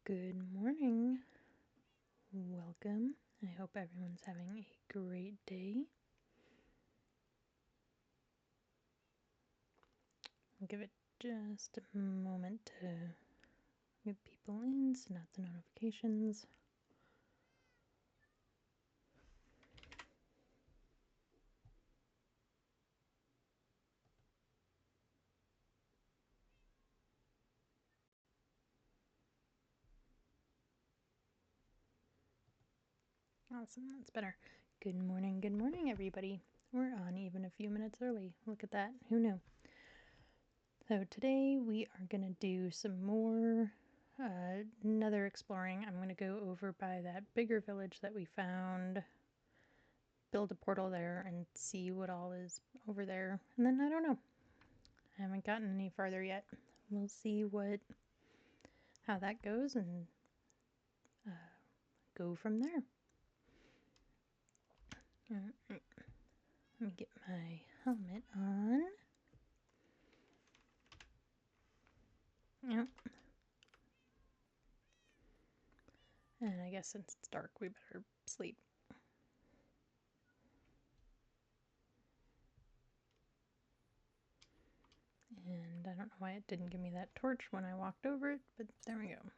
Good morning. Welcome. I hope everyone's having a great day. I'll give it just a moment to get people in, send out the notifications. Awesome, that's better. Good morning, everybody. We're on even a few minutes early. Look at that. Who knew? So today we are going to do some more Nether exploring. I'm going to go over by that bigger village that we found, build a portal there, and see what all is over there. And then I don't know. I haven't gotten any farther yet. We'll see how that goes and go from there. Alright, let me get my helmet on. Yep. And I guess since it's dark, we better sleep. And I don't know why it didn't give me that torch when I walked over it, but there we go.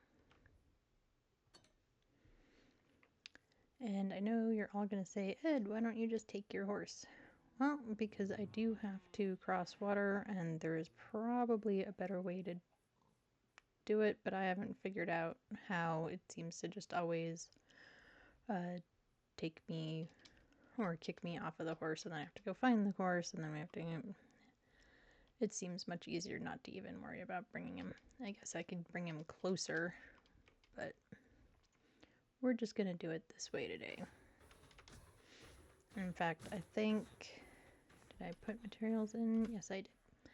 And I know you're all going to say, Ed, why don't you just take your horse? Well, because I do have to cross water, and there is probably a better way to do it, but I haven't figured out how. It seems to just always take me or kick me off of the horse, and then I have to go find the horse, and then we have to... It seems much easier not to even worry about bringing him. I guess I could bring him closer, but we're just going to do it this way today. In fact, I think... Did I put materials in? Yes, I did. I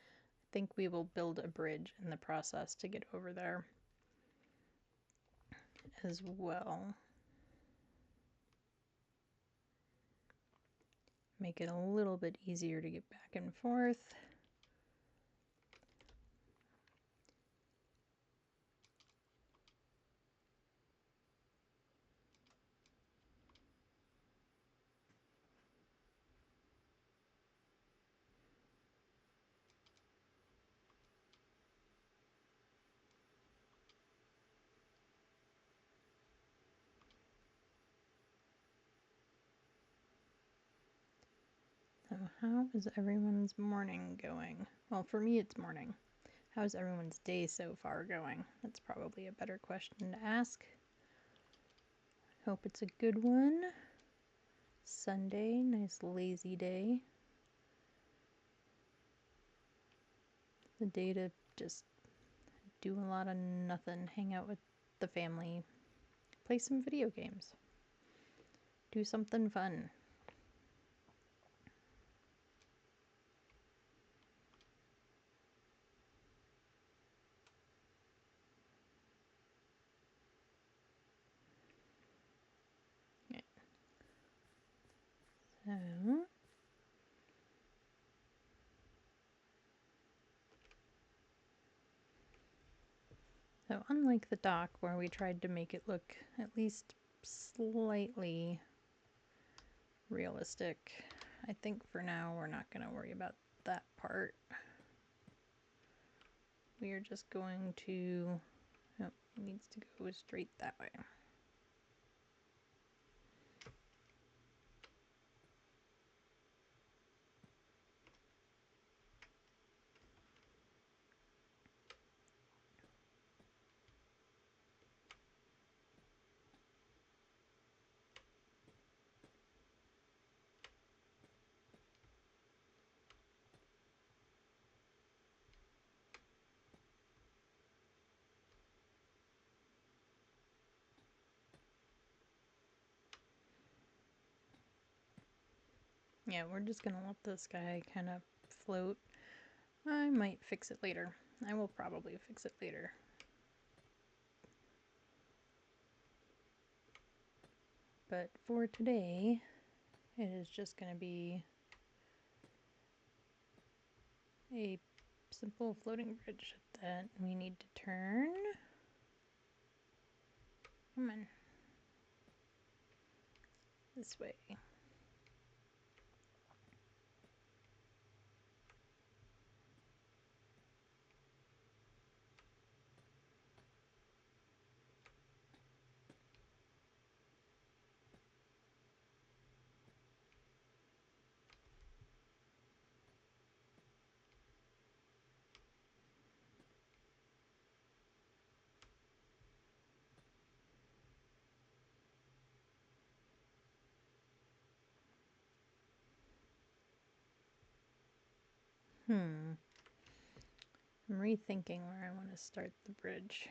think we will build a bridge in the process to get over there as well. Make it a little bit easier to get back and forth. So how is everyone's morning going? Well, for me it's morning. How's everyone's day so far going? That's probably a better question to ask. Hope it's a good one. Sunday, nice lazy day. The day to just do a lot of nothing, hang out with the family, play some video games, do something fun. So unlike the dock where we tried to make it look at least slightly realistic, I think for now we're not going to worry about that part. We are just going to... Oh, it needs to go straight that way. Yeah, we're just gonna let this guy kind of float. I might fix it later. I will probably fix it later. But for today, it is just gonna be a simple floating bridge that we need to turn. Come on. This way. I'm rethinking where I want to start the bridge.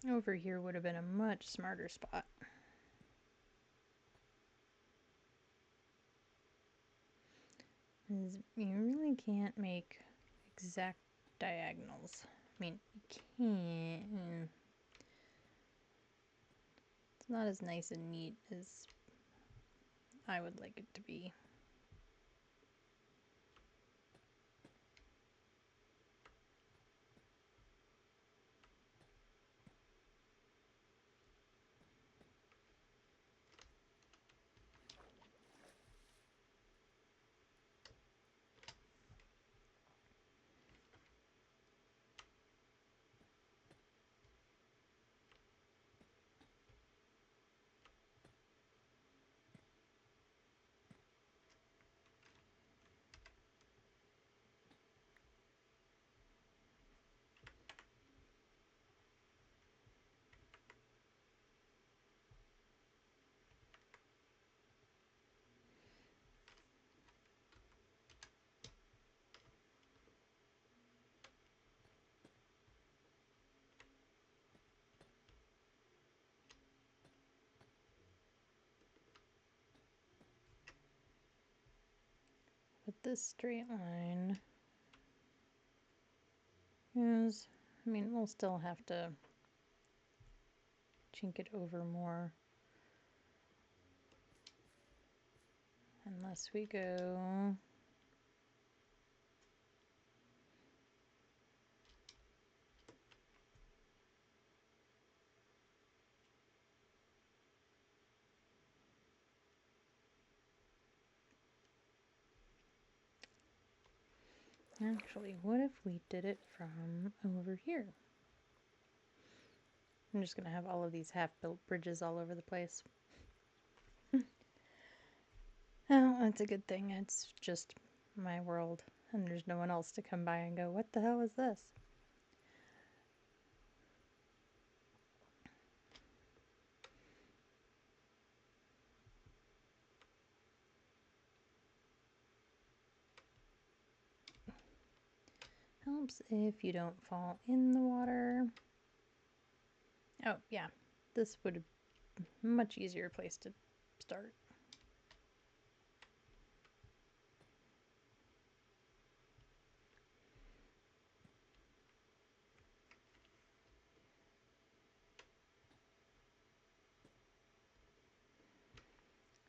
Over here would have been a much smarter spot. You really can't make exact diagonals. I mean, you can. It's not as nice and neat as I would like it to be. But this straight line is, I mean, we'll still have to chink it over more. Unless we go actually, what if we did it from over here? I'm just gonna have all of these half-built bridges all over the place. Oh, that's a good thing. It's just my world, and there's no one else to come by and go, what the hell is this? Helps if you don't fall in the water. Oh, yeah. This would be a much easier place to start.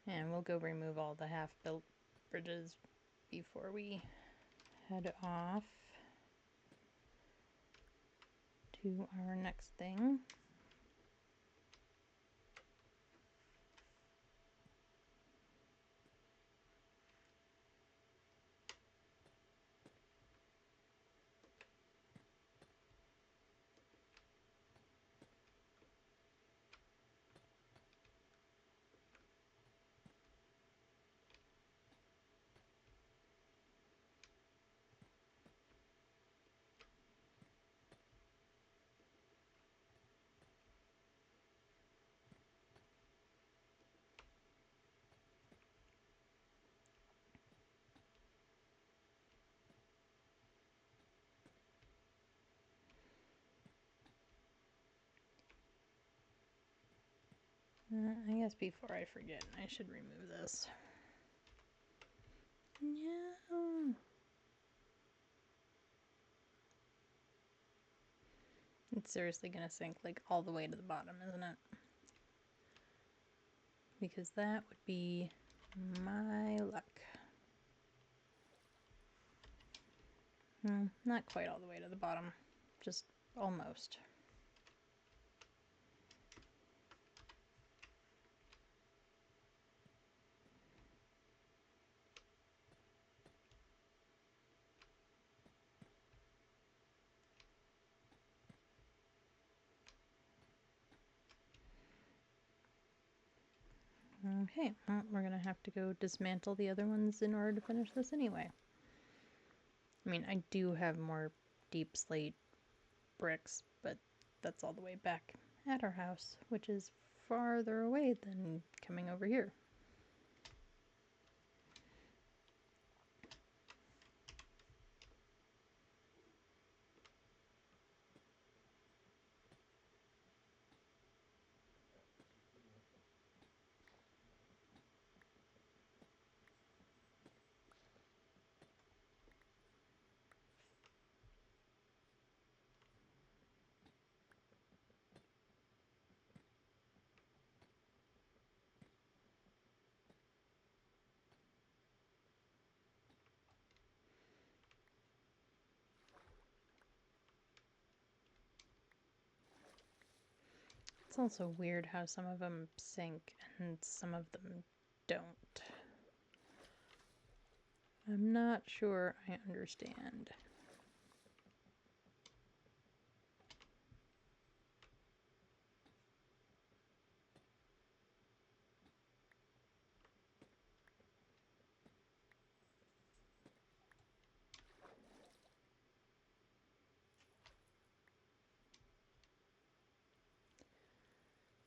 And we'll go remove all the half-built bridges before we head off to our next thing. I guess before I forget, I should remove this. No. It's seriously gonna sink like all the way to the bottom, isn't it? Because that would be my luck. No, not quite all the way to the bottom, just almost. Okay, well, we're gonna have to go dismantle the other ones in order to finish this anyway. I mean, I do have more deep slate bricks, but that's all the way back at our house, which is farther away than coming over here. It's also weird how some of them sink and some of them don't. I'm not sure I understand.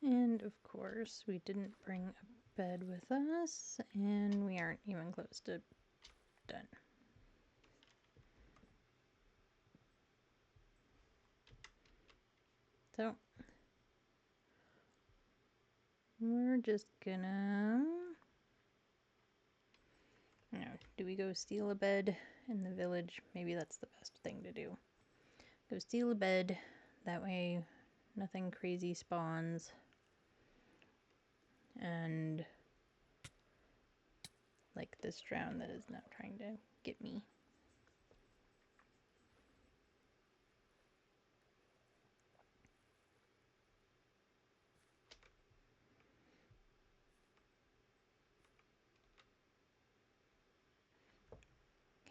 And of course, we didn't bring a bed with us, and we aren't even close to done. So, we're just gonna... do we go steal a bed in the village? Maybe that's the best thing to do. Go steal a bed, that way nothing crazy spawns. And like this drown that is now trying to get me.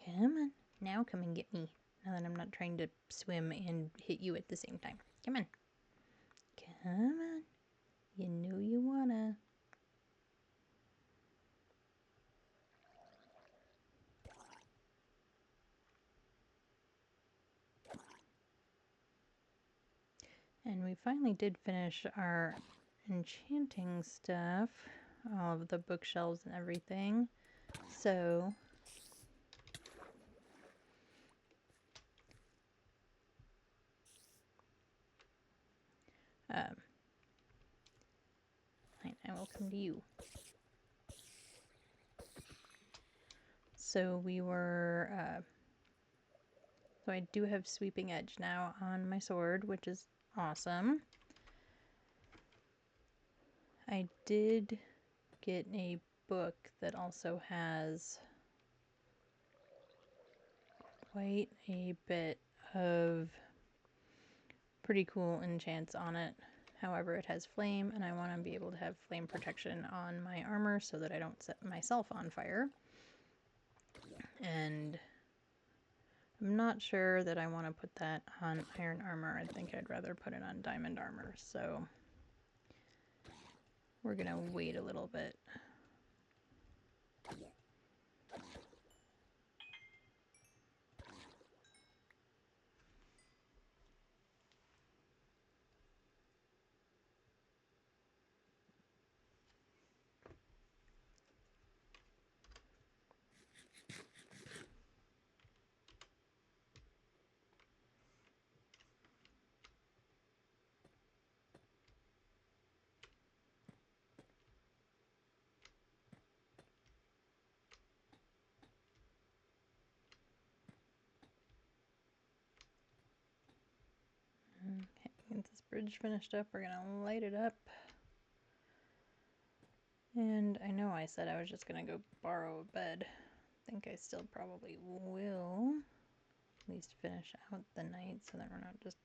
Come on, now come and get me. Now that I'm not trying to swim and hit you at the same time. Come on. Come on. You know you wanna. And we finally did finish our enchanting stuff. All of the bookshelves and everything. So... I will come to you. So we were... so I do have Sweeping Edge now on my sword, which is awesome. I did get a book that also has quite a bit of pretty cool enchants on it. However, it has flame, and I want to be able to have flame protection on my armor so that I don't set myself on fire. And I'm not sure that I want to put that on iron armor. I think I'd rather put it on diamond armor. So we're going to wait a little bit. Okay, get this bridge finished up. We're going to light it up. And I know I said I was just going to go borrow a bed. I think I still probably will. at least finish out the night so that we're not just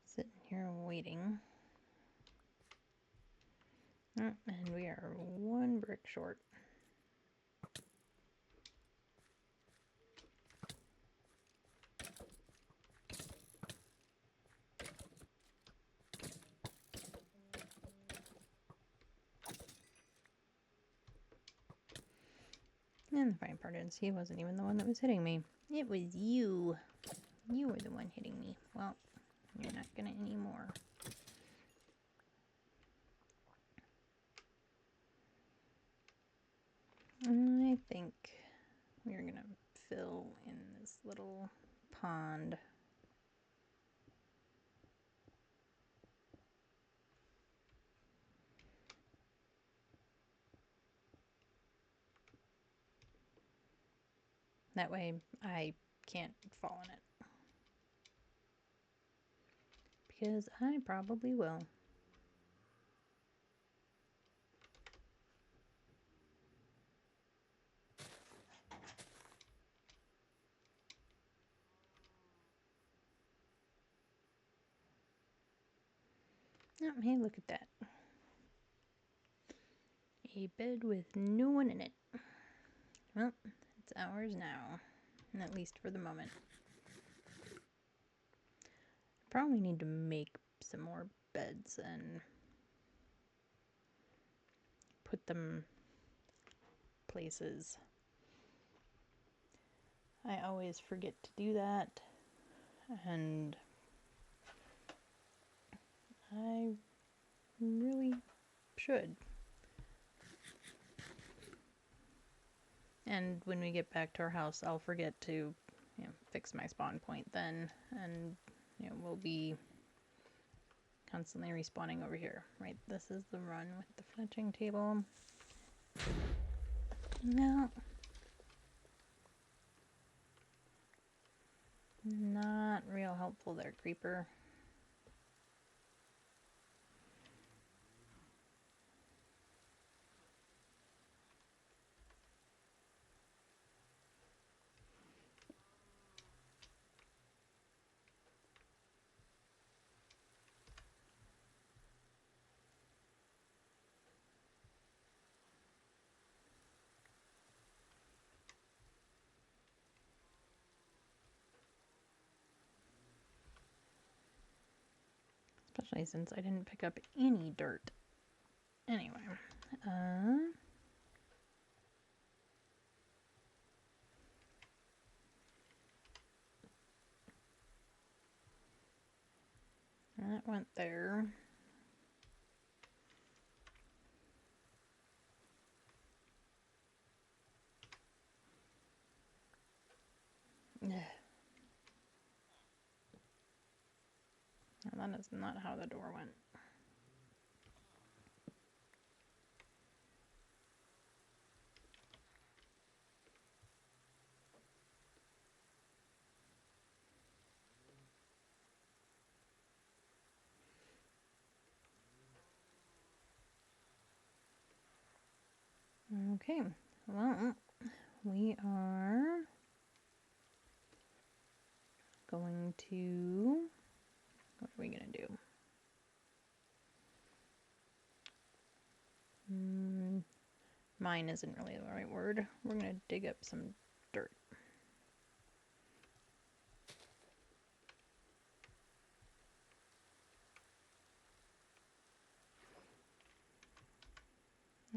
sitting here waiting. Oh, and we are one brick short. And the funny part is, he wasn't even the one that was hitting me. It was you. You were the one hitting me. Well, you're not gonna anymore. I think we're gonna fill in this little pond. That way I can't fall in it. Because I probably will. Oh, hey, look at that. A bed with no one in it. Well, it's ours now. At least for the moment. Probably need to make some more beds and put them places. I always forget to do that, and I really should. And when we get back to our house, I'll forget to, fix my spawn point then, and we'll be constantly respawning over here. Right, this is the run with the fletching table. No. Not real helpful there, creeper. Especially since I didn't pick up any dirt. Anyway, that went there. And that is not how the door went. Okay, well, we are going to, what are we going to do? Mine isn't really the right word. We're going to dig up some dirt.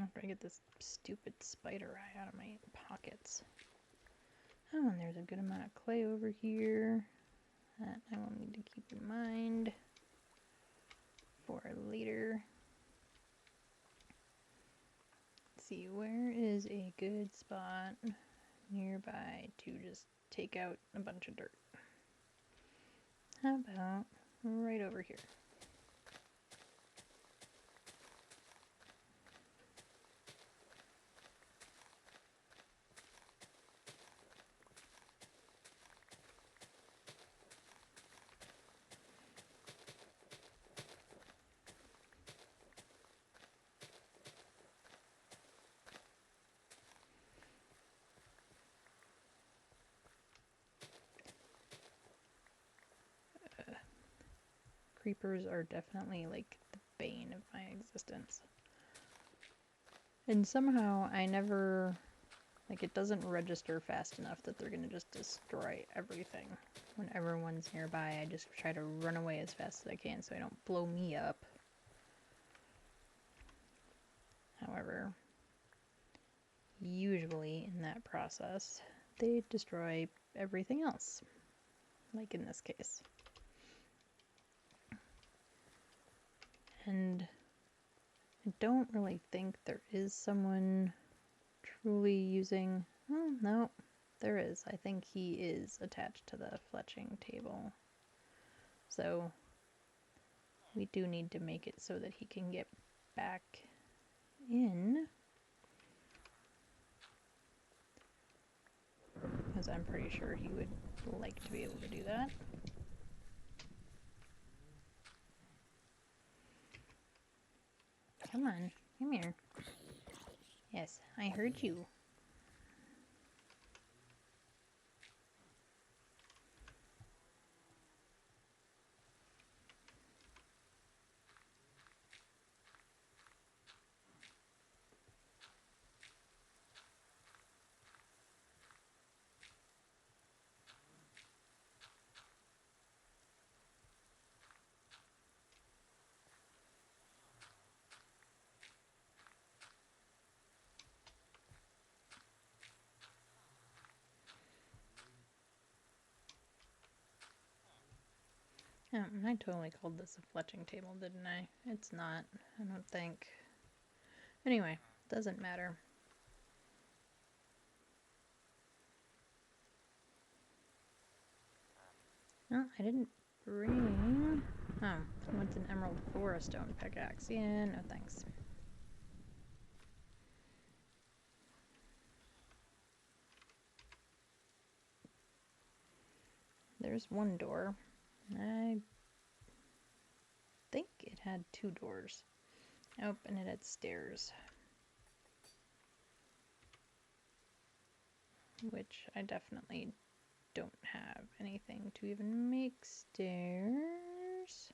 After I get this stupid spider eye out of my pockets. Oh, and there's a good amount of clay over here that I will need to keep in mind for later. Let's see, where is a good spot nearby to just take out a bunch of dirt? How about right over here? Creepers are definitely like the bane of my existence. And somehow I never, like, it doesn't register fast enough that they're gonna just destroy everything. When everyone's nearby, I just try to run away as fast as I can so I don't blow me up. However, usually in that process, they destroy everything else, like in this case. And I don't really think there is someone truly using... Oh, no, there is. I think he is attached to the fletching table. So we do need to make it so that he can get back in. Because I'm pretty sure he would like to be able to do that. Come on, come here. Yes, I heard you. I totally called this a fletching table, didn't I? It's not, I don't think. Anyway, doesn't matter. Oh, I didn't bring... Oh, I want an emerald for a stone pickaxe. Yeah, no thanks. There's one door. I think it had 2 doors. Oh, and it had stairs. Which I definitely don't have anything to even make stairs.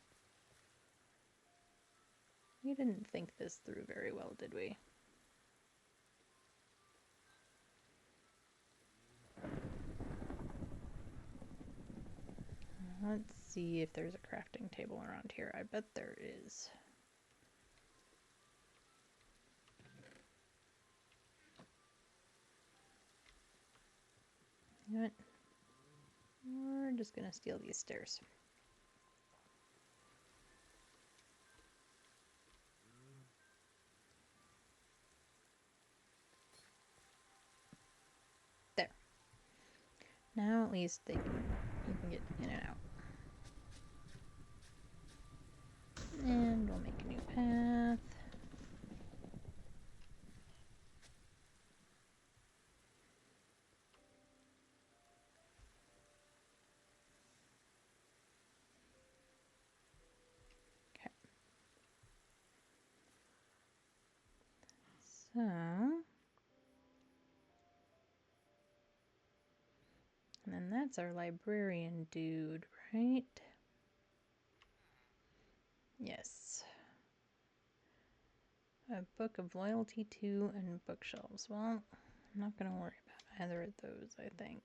We didn't think this through very well, did we? Let's see if there's a crafting table around here. I bet there is. You know what? We're just gonna steal these stairs. There. Now at least you can get in and out. And we'll make a new path. Okay. So... And then that's our librarian dude, right? Yes. A book of loyalty to and bookshelves. Well, I'm not going to worry about either of those, I think.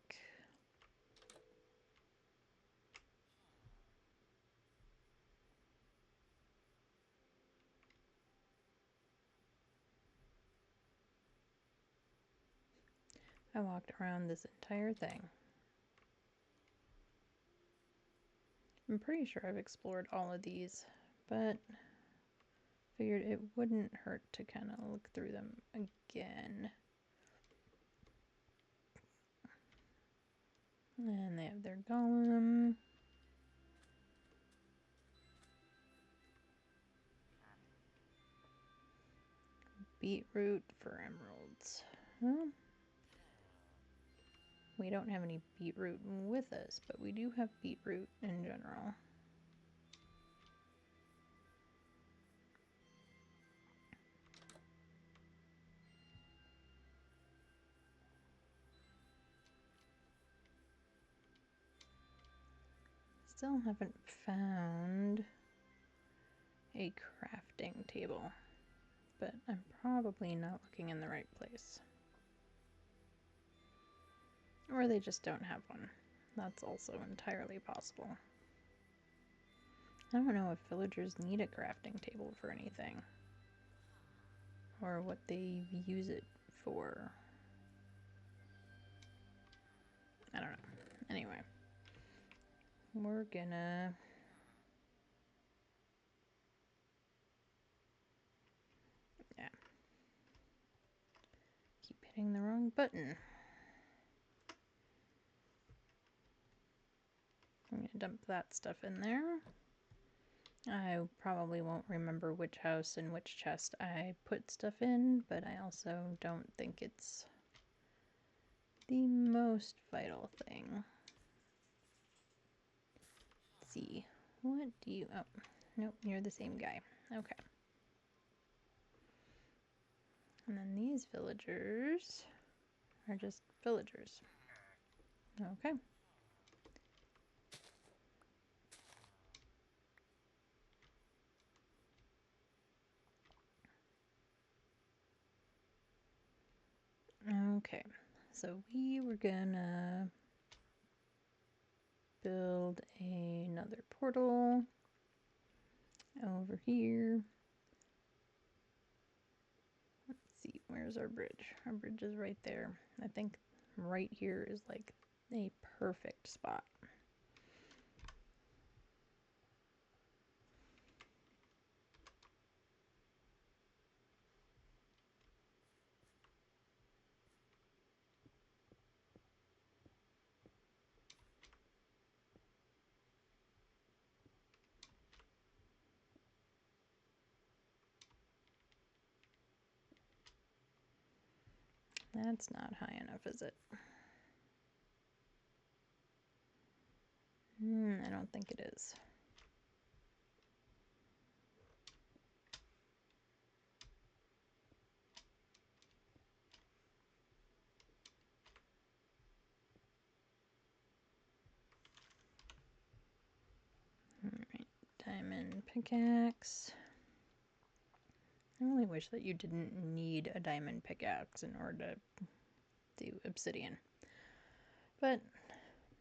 I walked around this entire thing. I'm pretty sure I've explored all of these, but figured it wouldn't hurt to kind of look through them again. And they have their golem. Beetroot for emeralds. Well, we don't have any beetroot with us, but we do have beetroot in general. Still haven't found a crafting table, but I'm probably not looking in the right place. Or they just don't have one. That's also entirely possible. I don't know if villagers need a crafting table for anything, or what they use it for. I don't know. Anyway, we're gonna... yeah. Keep hitting the wrong button. I'm gonna dump that stuff in there. I probably won't remember which house and which chest I put stuff in, but I also don't think it's the most vital thing. Let's see. What do you... oh, nope, you're the same guy. Okay. And then these villagers are just villagers. Okay. Okay, so we were gonna build another portal over here. Let's see, where's our bridge? Our bridge is right there. I think right here is like a perfect spot. That's not high enough, is it? I don't think it is. Alright, diamond pickaxe. I really wish that you didn't need a diamond pickaxe in order to do obsidian. But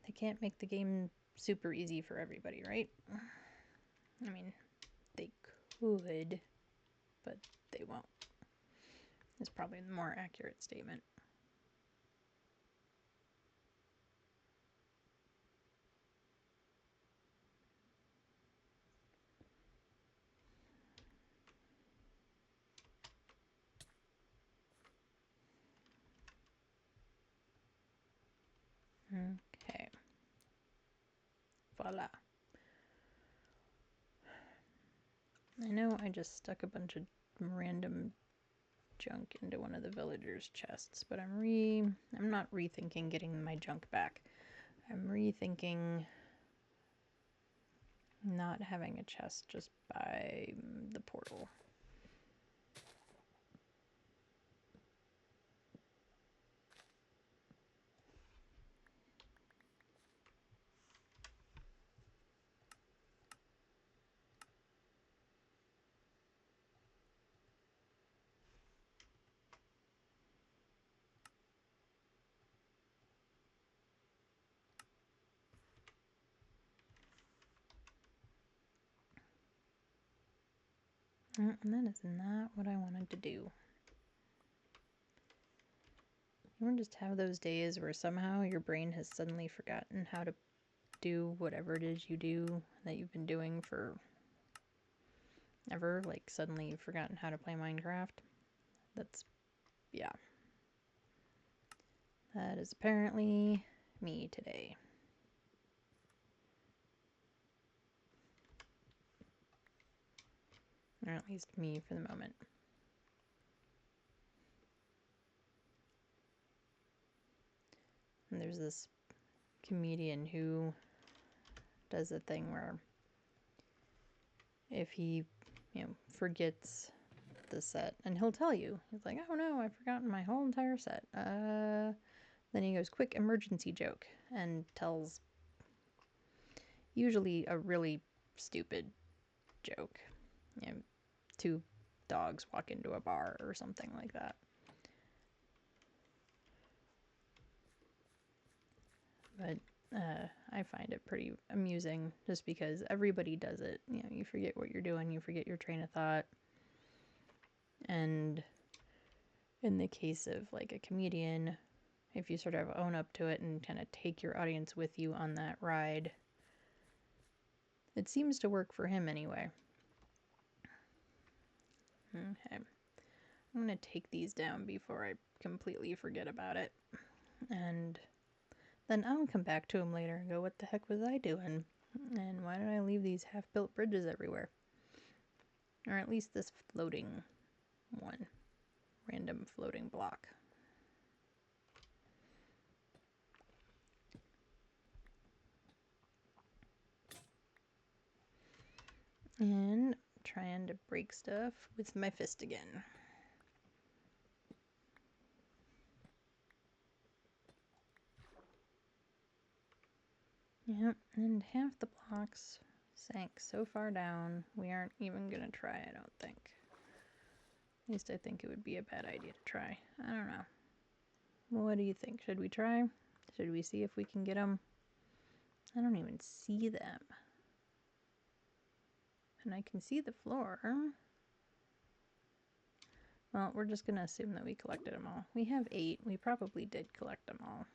they can't make the game super easy for everybody, right? I mean, they could, but they won't. Is probably the more accurate statement. Okay. Voila. I know I just stuck a bunch of random junk into one of the villagers' chests, but I'm not rethinking getting my junk back. I'm rethinking not having a chest just by the portal. And that is not what I wanted to do. You ever just have those days where somehow your brain has suddenly forgotten how to do whatever it is you do that you've been doing for ever? Like suddenly you've forgotten how to play Minecraft? That's, yeah. That is apparently me today. Or at least me for the moment. And there's this comedian who does a thing where if he, forgets the set, and he'll tell you, he's like, oh no, I've forgotten my whole entire set. Then he goes, quick emergency joke, and tells usually a really stupid joke. you know, two dogs walk into a bar or something like that. But I find it pretty amusing just because everybody does it. You know, you forget what you're doing, you forget your train of thought. And in the case of like a comedian, if you sort of own up to it and kind of take your audience with you on that ride, it seems to work for him anyway. Okay. I'm going to take these down before I completely forget about it. And then I'll come back to him later and go, what the heck was I doing? And why did I leave these half-built bridges everywhere? Or at least this floating one. Random floating block. And trying to break stuff with my fist again. Yep, and half the blocks sank so far down, we aren't even gonna try, I don't think. At least I think it would be a bad idea to try. I don't know. Well, what do you think? Should we try? Should we see if we can get them? I don't even see them. And I can see the floor. Well, we're just gonna assume that we collected them all. We have 8. We probably did collect them all.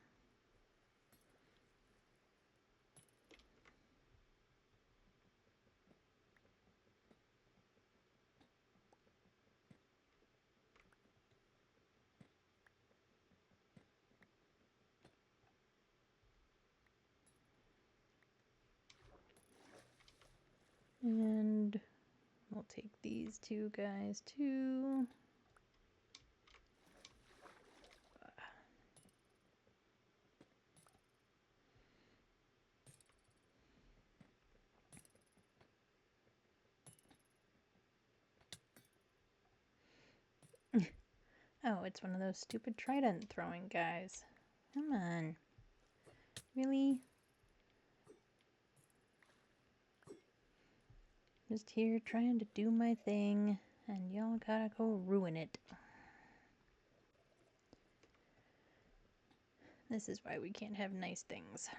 And we'll take these 2 guys too. Oh, it's one of those stupid trident throwing guys. Come on. Really? Just here trying to do my thing, and y'all gotta go ruin it. This is why we can't have nice things.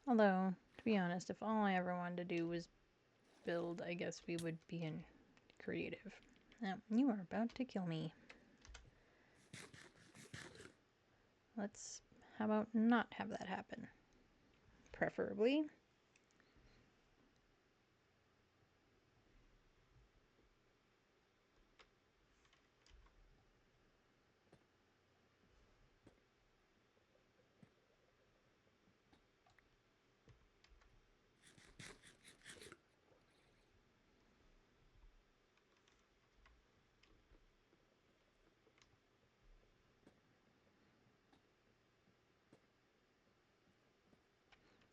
Although, to be honest, if all I ever wanted to do was build, I guess we would be in creative. Now, you are about to kill me. How about not have that happen? Preferably.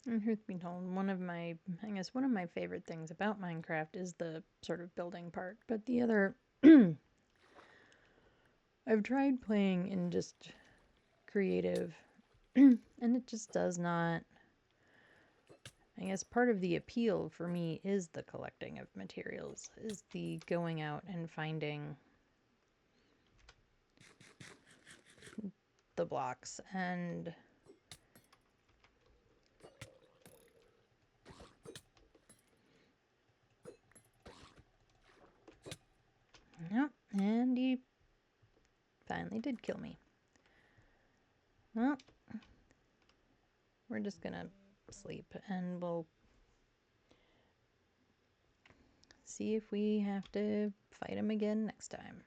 And truth be told, one of my favorite things about Minecraft is the sort of building part. But the other, I've tried playing in just creative, and it just does not. I guess part of the appeal for me is the collecting of materials, is the going out and finding the blocks and yep, and he finally did kill me. Well, we're just gonna sleep and we'll see if we have to fight him again next time.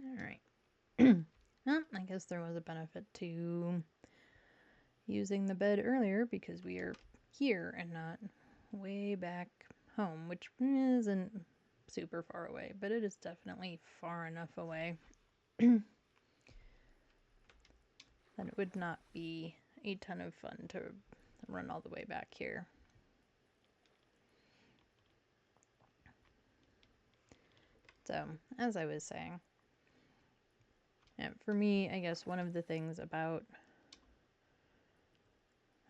Alright. Well, I guess there was a benefit to using the bed earlier because we are here and not way back home, which isn't super far away, but it is definitely far enough away that it would not be a ton of fun to run all the way back here. So, as I was saying, yeah, for me, I guess one of the things about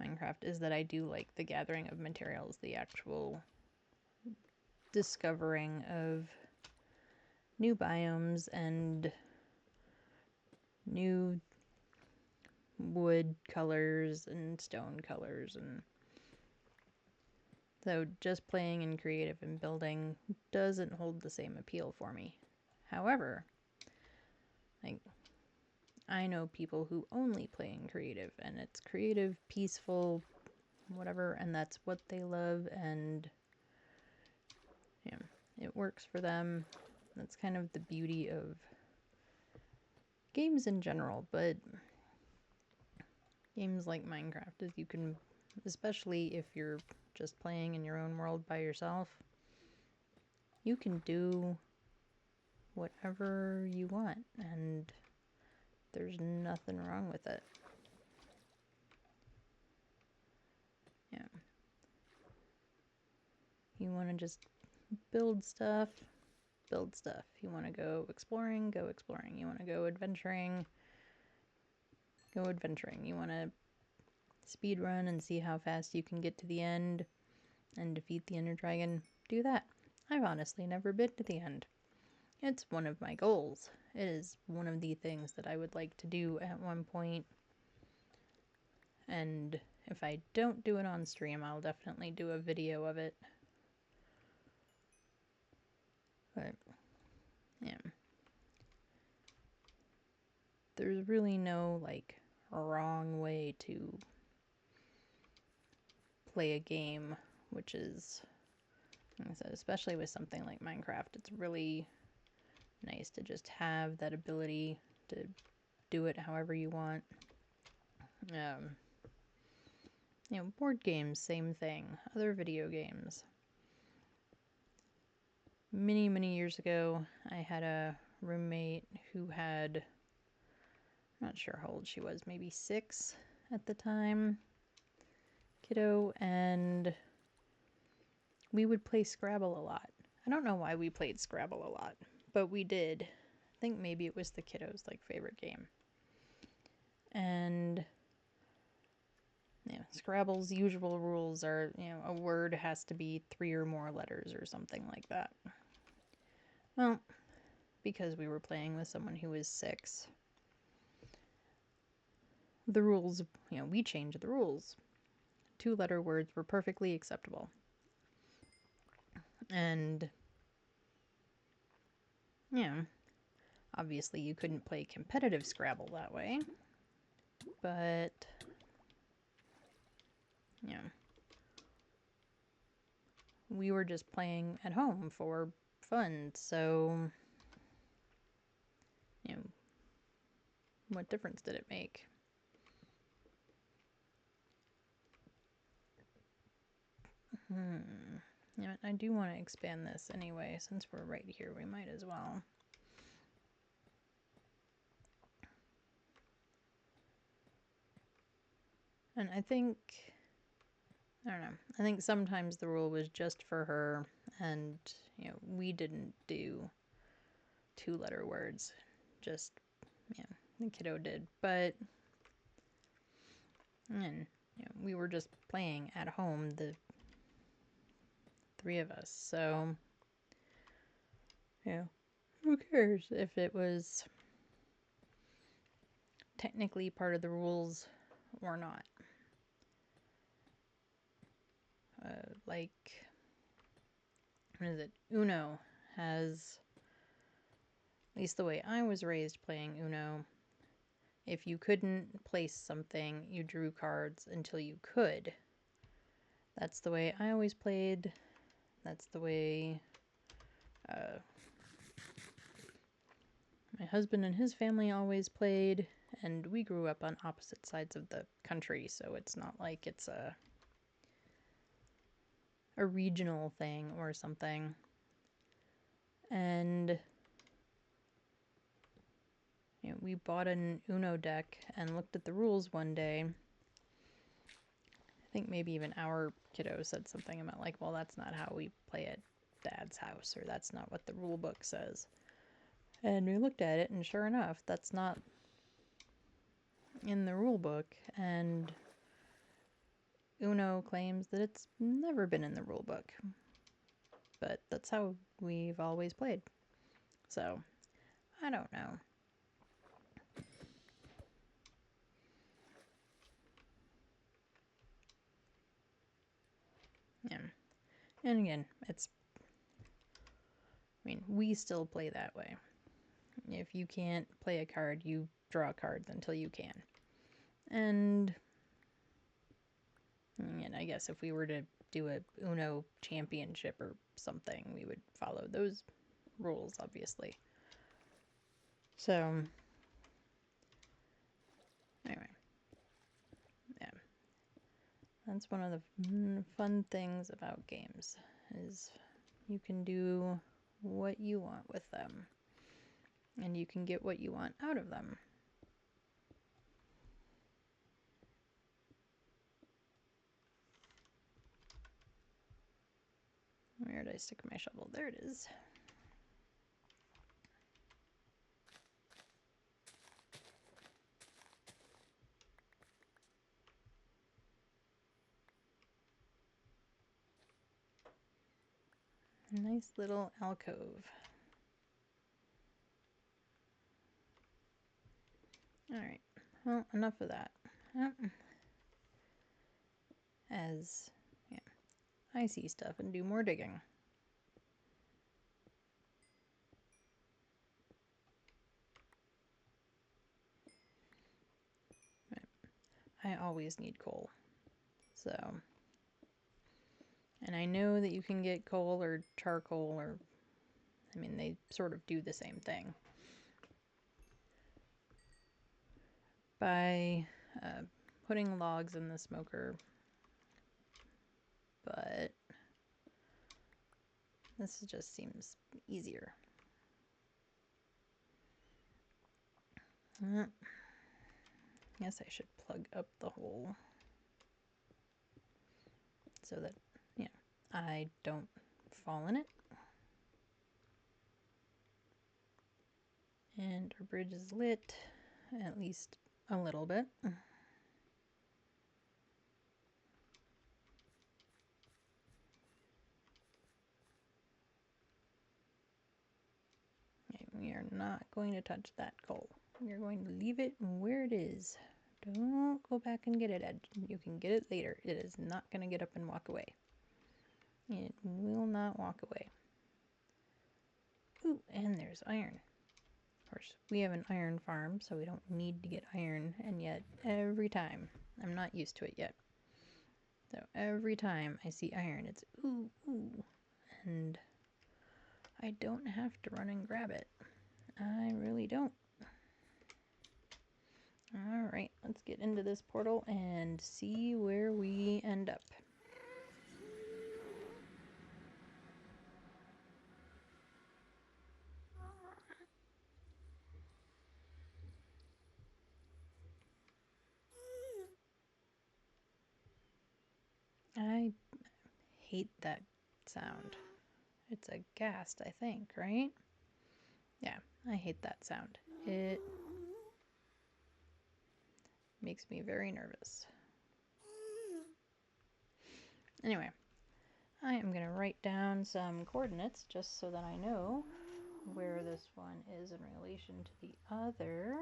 Minecraft is that I do like the gathering of materials, the actual discovering of new biomes and new wood colors and stone colors, and so just playing in creative and building doesn't hold the same appeal for me. However, like, I know people who only play in creative, and it's creative, peaceful, whatever, and that's what they love, and yeah, it works for them. That's kind of the beauty of games in general, but games like Minecraft is you can, especially if you're just playing in your own world by yourself, you can do whatever you want, and there's nothing wrong with it. Yeah. You want to just build stuff, build stuff. You want to go exploring, go exploring. You want to go adventuring, go adventuring. You want to speed run and see how fast you can get to the end and defeat the Ender Dragon, do that. I've honestly never been to the end. It's one of my goals. It is one of the things that I would like to do at one point. And if I don't do it on stream, I'll definitely do a video of it. But, yeah. There's really no, like, wrong way to play a game, which is, like I said, especially with something like Minecraft, it's really nice to just have that ability to do it however you want. You know, board games, same thing. Other video games. Many years ago, I had a roommate who had, I'm not sure how old she was, maybe 6 at the time, kiddo, and we would play Scrabble a lot. I don't know why we played Scrabble a lot, but we did. I think maybe it was the kiddo's like favorite game. And Scrabble's usual rules are, a word has to be 3 or more letters or something like that. Well, because we were playing with someone who was 6, the rules, we changed the rules. 2-letter words were perfectly acceptable. And, obviously you couldn't play competitive Scrabble that way, but, we were just playing at home for fun, so, what difference did it make? I do want to expand this anyway, since we're right here, we might as well. And I don't know, I think sometimes the rule was just for her, and, we didn't do 2-letter words, just, the kiddo did, but, and, we were just playing at home, the 3 of us, so, who cares if it was technically part of the rules or not. Like, what is it? Uno has, at least the way I was raised playing Uno, if you couldn't place something, you drew cards until you could. That's the way I always played. That's the way my husband and his family always played, and we grew up on opposite sides of the country, so it's not like it's a regional thing or something. And we bought an Uno deck and looked at the rules one day. I think maybe even our kiddo said something about like, well, that's not how we play it Dad's house, or that's not what the rule book says. And we looked at it, and sure enough, that's not in the rule book, and Uno claims that it's never been in the rule book. But that's how we've always played. So, I don't know. Yeah. And again, we still play that way. If you can't play a card, you draw cards until you can. And I guess if we were to do a Uno championship or something, we would follow those rules, obviously. So, anyway. Yeah. That's one of the fun things about games, is you can do what you want with them. And you can get what you want out of them. Where did I stick my shovel? There it is. Nice little alcove. Alright, well, enough of that. As I see stuff and do more digging. I always need coal. So, and I know that you can get coal or charcoal, or, they sort of do the same thing. By putting logs in the smoker, but this just seems easier. Guess I should plug up the hole so that, I don't fall in it. And our bridge is lit, at least a little bit. Okay, we are not going to touch that coal. We are going to leave it where it is. Don't go back and get it, Ed. You can get it later. It is not going to get up and walk away. It will not walk away. Ooh, and there's iron. Of course, we have an iron farm, so we don't need to get iron, and yet every time, I'm not used to it yet. So every time I see iron, it's ooh, ooh, and I don't have to run and grab it. I really don't. Alright, let's get into this portal and see where we end up. I hate that sound. It's a ghast, I think, right? Yeah, I hate that sound. It makes me very nervous. Anyway, I am going to write down some coordinates just so that I know where this one is in relation to the other.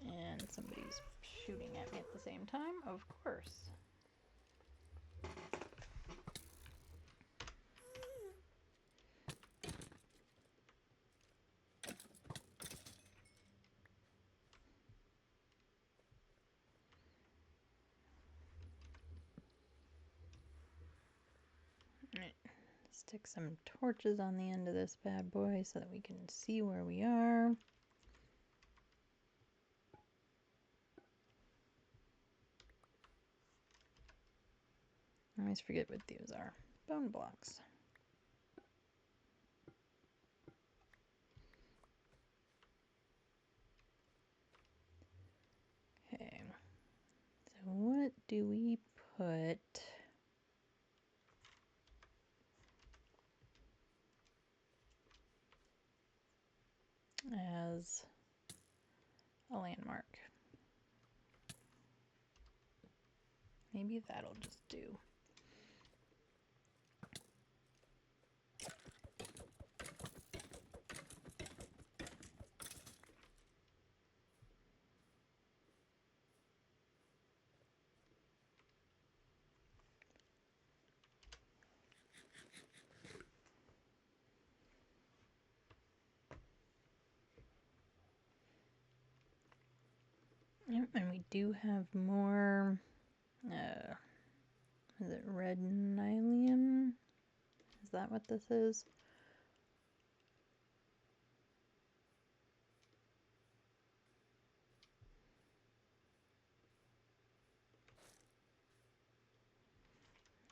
And somebody's shooting at me at the same time, of course. Alright, stick some torches on the end of this bad boy so that we can see where we are. I always forget what these are. Bone blocks. Okay, so what do we put as a landmark? Maybe that'll just do. Yep, and we do have more, is it red nylium? Is that what this is?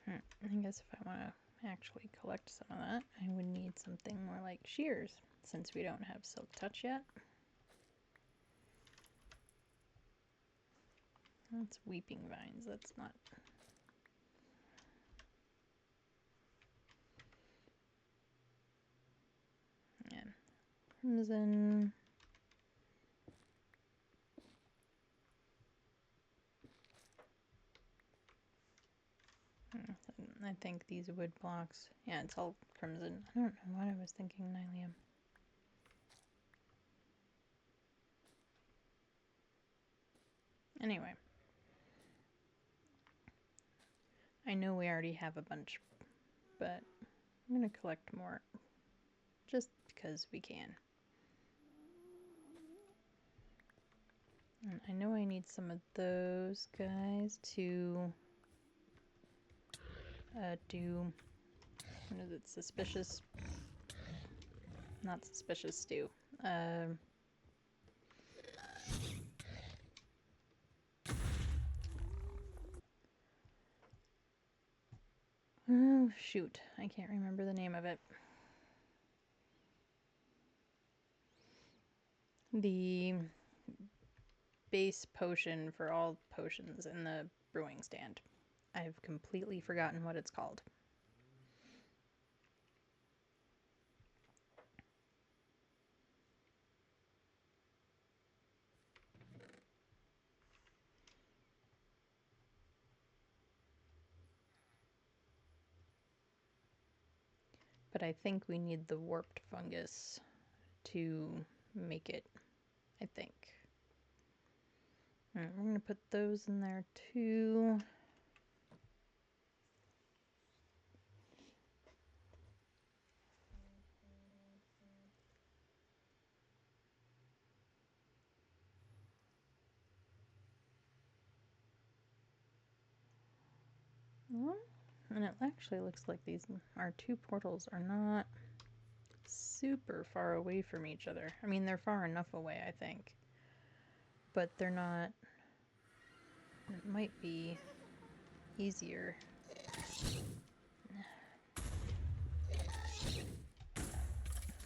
I guess if I want to actually collect some of that, I would need something more like shears, since we don't have silk touch yet. That's weeping vines, that's not... Yeah. Crimson. I think these wood blocks, yeah, it's all crimson. I don't know what I was thinking nylium. Anyway. I know we already have a bunch, but I'm going to collect more just because we can. And I know I need some of those guys to do, what is it, suspicious, not suspicious stew. Oh, shoot. I can't remember the name of it. The base potion for all potions in the brewing stand. I've completely forgotten what it's called. But I think we need the warped fungus to make it, I think. Alright, we're going to put those in there too. Well, and it actually looks like our two portals are not super far away from each other. I mean, they're far enough away, I think. But they're not... It might be easier.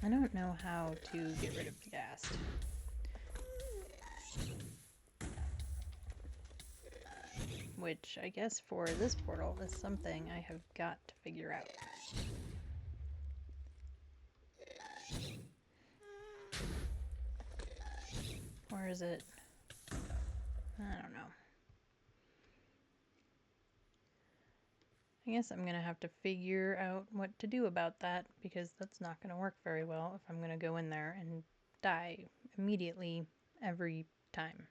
I don't know how to get rid of the ghast. Which I guess for this portal is something I have got to figure out. Or is it... I don't know. I guess I'm going to have to figure out what to do about that, because that's not going to work very well if I'm going to go in there and die immediately every time.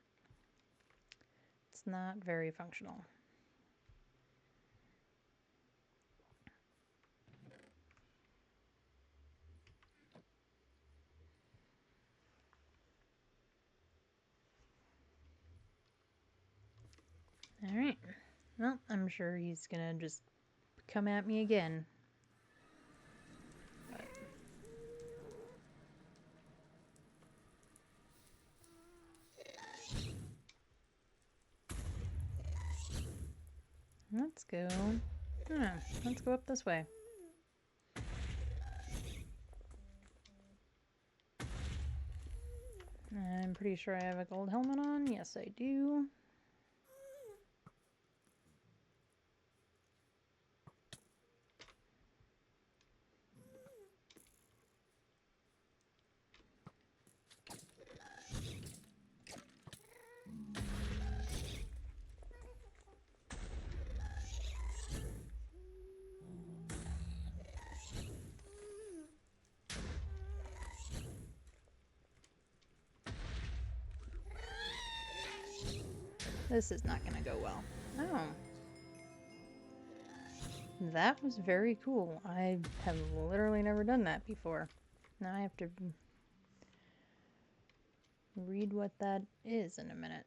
It's not very functional. Alright. Well, I'm sure he's going to just come at me again. But let's go. Let's go up this way. I'm pretty sure I have a gold helmet on. Yes, I do. This is not gonna go well. Oh. That was very cool. I have literally never done that before. Now I have to read what that is in a minute.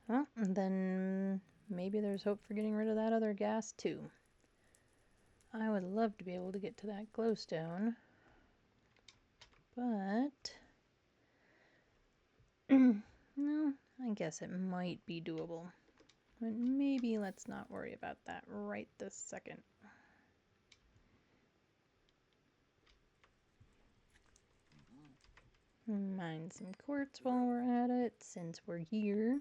Well, and then maybe there's hope for getting rid of that other gas too. I would love to be able to get to that glowstone, but no, I guess it might be doable. But maybe let's not worry about that right this second. Mine some quartz while we're at it, since we're here.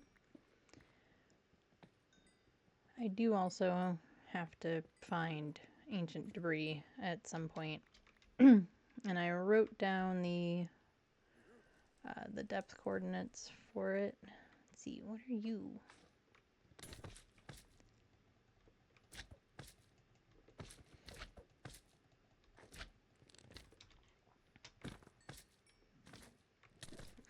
I do also have to find ancient debris at some point. And I wrote down the depth coordinates for it. Let's see, what are you?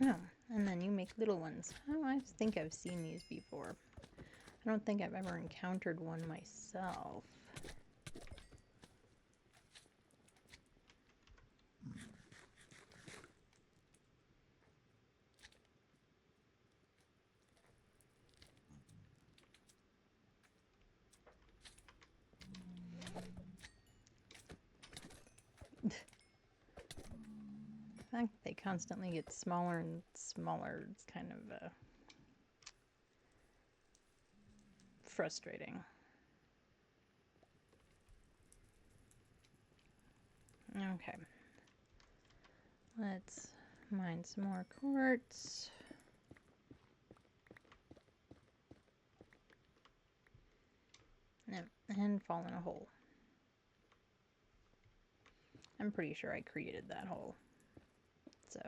Oh, and then you make little ones. Oh, I think I've seen these before. I don't think I've ever encountered one myself. The fact they constantly get smaller and smaller, it's kind of frustrating. Okay. Let's mine some more quartz. No, and fall in a hole. I'm pretty sure I created that hole. So...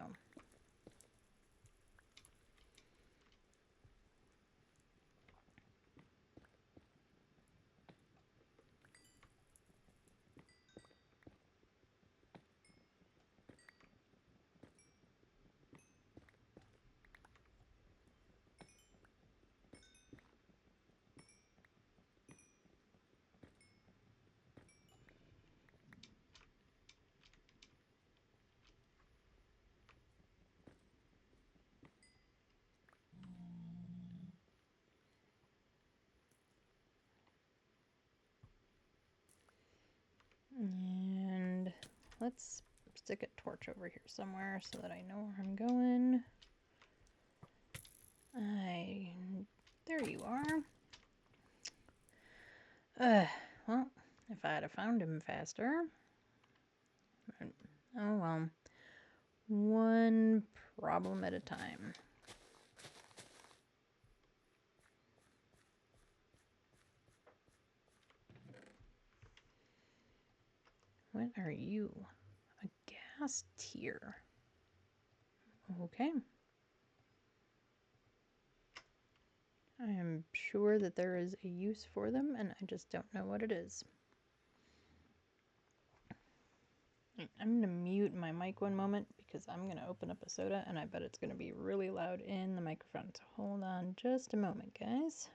And let's stick a torch over here somewhere so that I know where I'm going. There you are. Well, if I had found him faster. Oh well. One problem at a time. What are you? A ghast tear. Okay. I am sure that there is a use for them, and I just don't know what it is. I'm going to mute my mic one moment because I'm going to open up a soda, and I bet it's going to be really loud in the microphone. So hold on just a moment, guys.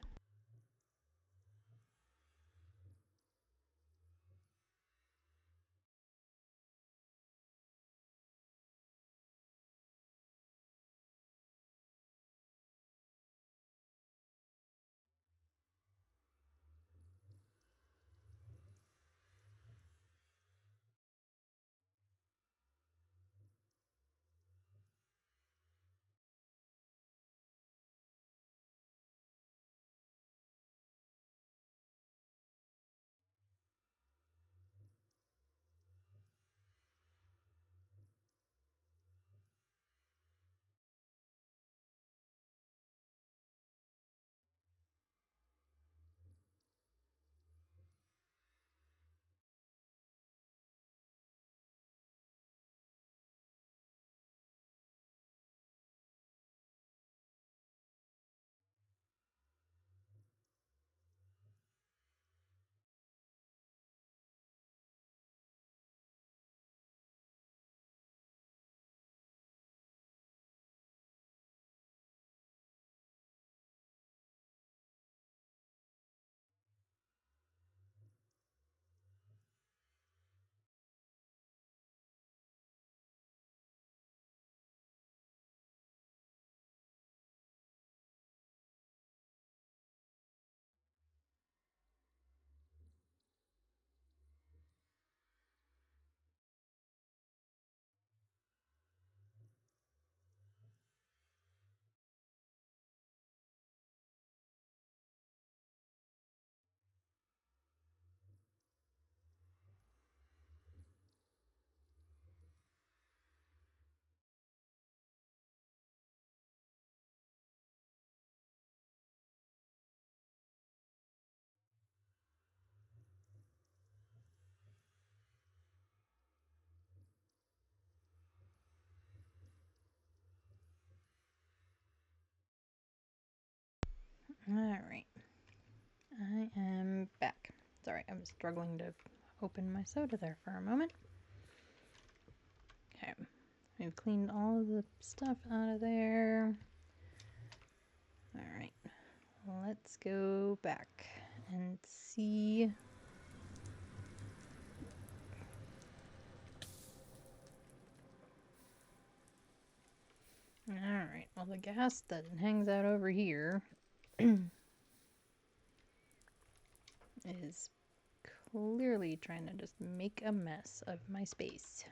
Alright. I am back. Sorry, I was struggling to open my soda there for a moment. Okay. We've cleaned all of the stuff out of there. Alright. Let's go back and see. Alright, well, the ghast that hangs out over here is clearly trying to just make a mess of my space.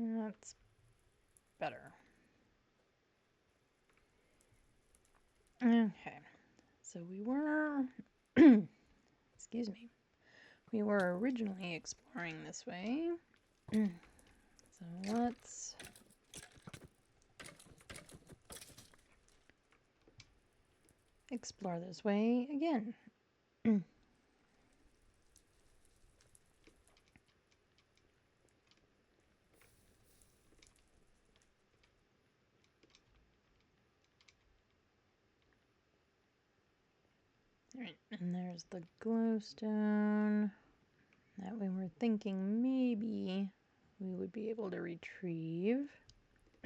That's better. Okay, so we were, excuse me, we were originally exploring this way. So let's explore this way again. Alright, and there's the glowstone that we were thinking maybe we would be able to retrieve.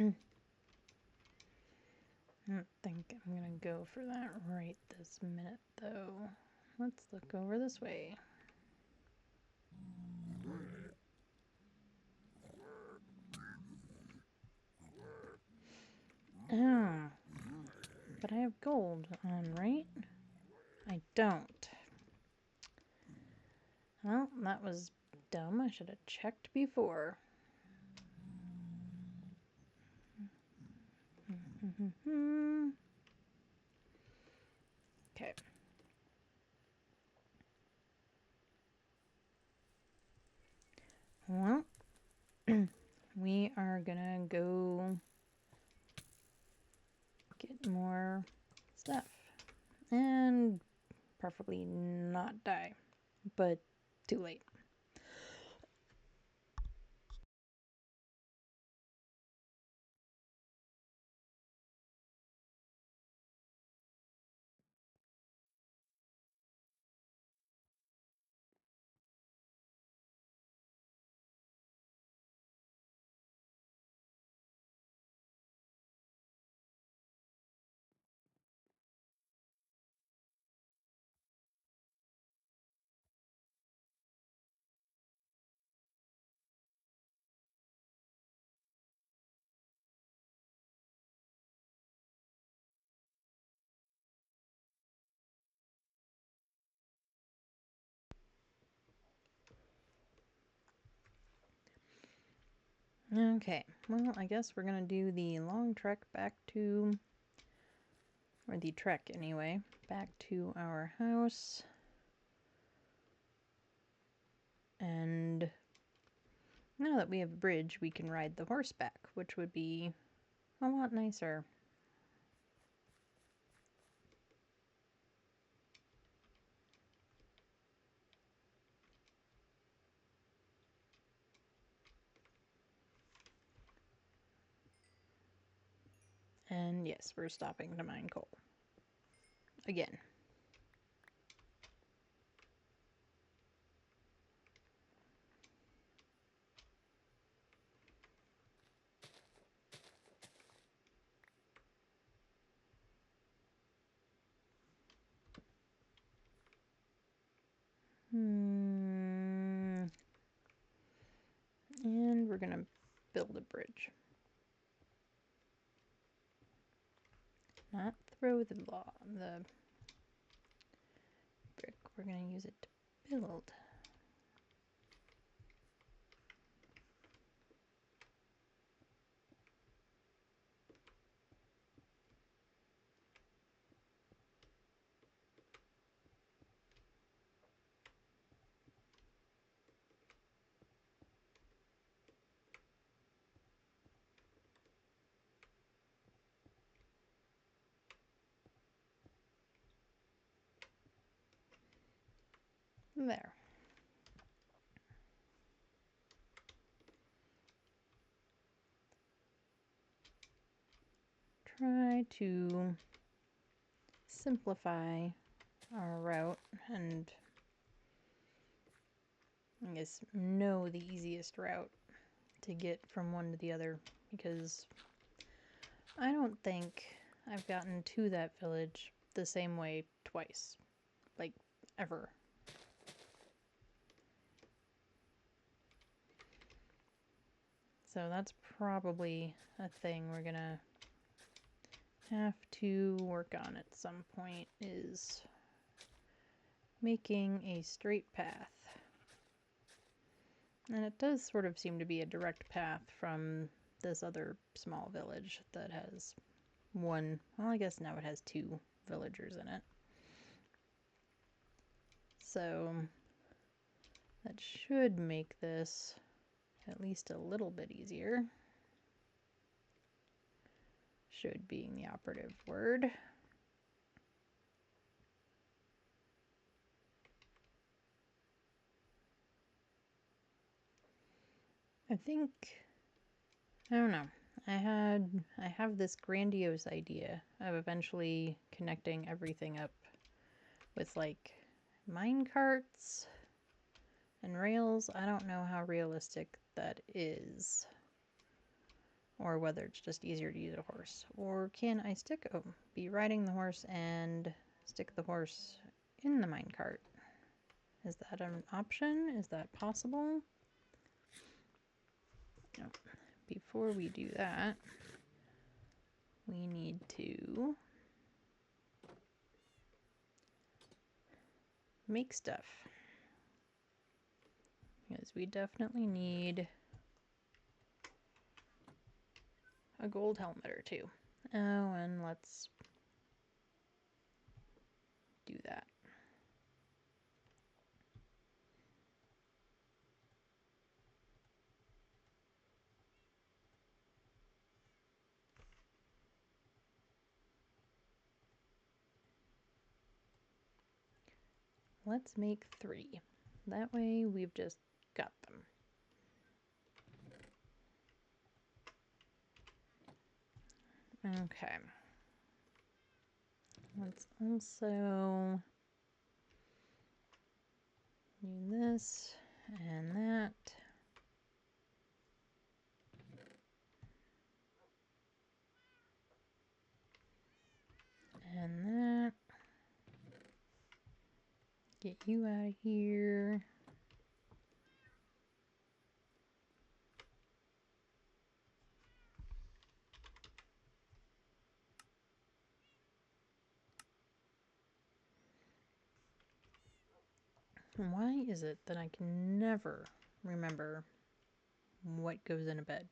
I don't think I'm gonna go for that right this minute though. Let's look over this way. Oh, but I have gold on, right? I don't. Well, that was dumb. I should have checked before. Okay. Well, we are gonna go get more stuff. And preferably not die. But too late. Okay, well, I guess we're gonna do the long trek back to, or the trek anyway, back to our house. And now that we have a bridge, we can ride the horse back, which would be a lot nicer. And yes, we're stopping to mine coal. Again. And we're gonna build a bridge. Not throw the brick. We're gonna use it to build. . There. Try to simplify our route and I guess know the easiest route to get from one to the other, because I don't think I've gotten to that village the same way twice, like ever. So that's probably a thing we're gonna have to work on at some point, is making a straight path. And it does sort of seem to be a direct path from this other small village that has one, well, I guess now it has 2 villagers in it. So that should make this at least a little bit easier. Should being the operative word. I think, I don't know, I have this grandiose idea of eventually connecting everything up with like mine carts and rails. I don't know how realistic that is, or whether it's just easier to use a horse. Or can I be riding the horse and stick the horse in the minecart? Is that an option? Is that possible? No. Before we do that, we need to make stuff. Because we definitely need a gold helmet or 2. Oh, and let's do that. Let's make 3. That way we've just got them. Okay. Let's also do this and that. And that. Get you out of here. Why is it that I can never remember what goes in a bed?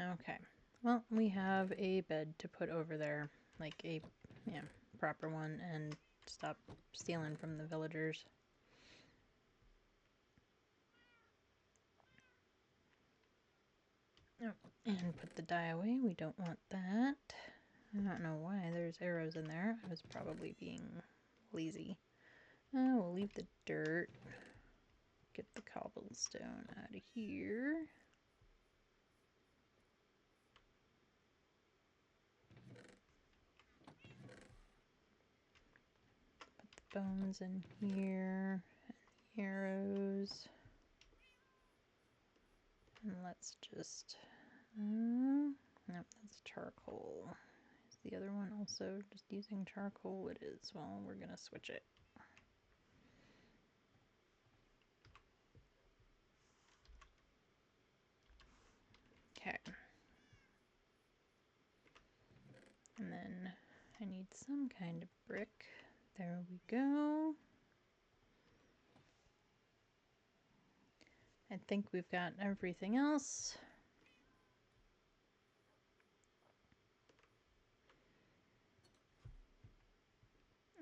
Okay. Well, we have a bed to put over there, like a proper one, and stop stealing from the villagers. Oh, and put the dye away. We don't want that. I don't know why there's arrows in there. I was probably being lazy. We'll leave the dirt. Get the cobblestone out of here. Put the bones in here. And the arrows. And let's just... nope, that's charcoal. Is the other one also just using charcoal? It is. Well, we're going to switch it. Okay. And then I need some kind of brick. There we go. I think we've got everything else.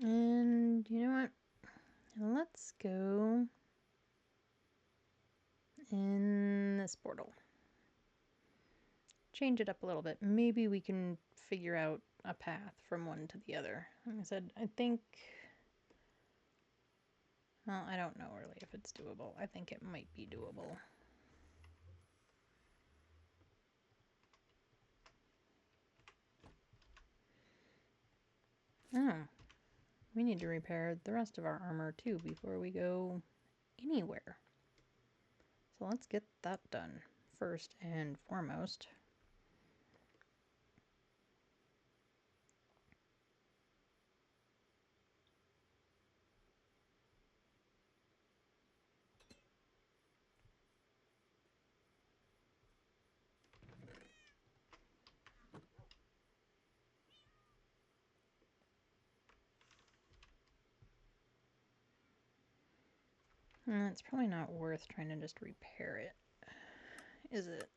And you know what? Let's go this portal. Change it up a little bit. Maybe we can figure out a path from one to the other. Like I said, I think... Well, I don't know really if it's doable. I think it might be doable. Oh, we need to repair the rest of our armor too before we go anywhere. So let's get that done first and foremost. And it's probably not worth trying to just repair it, is it?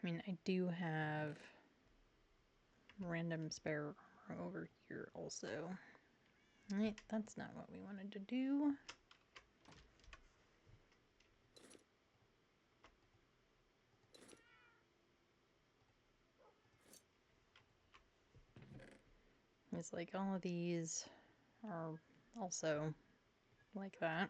I mean, I do have random spare armor over here also. Right, that's not what we wanted to do. It's like all of these are also like that.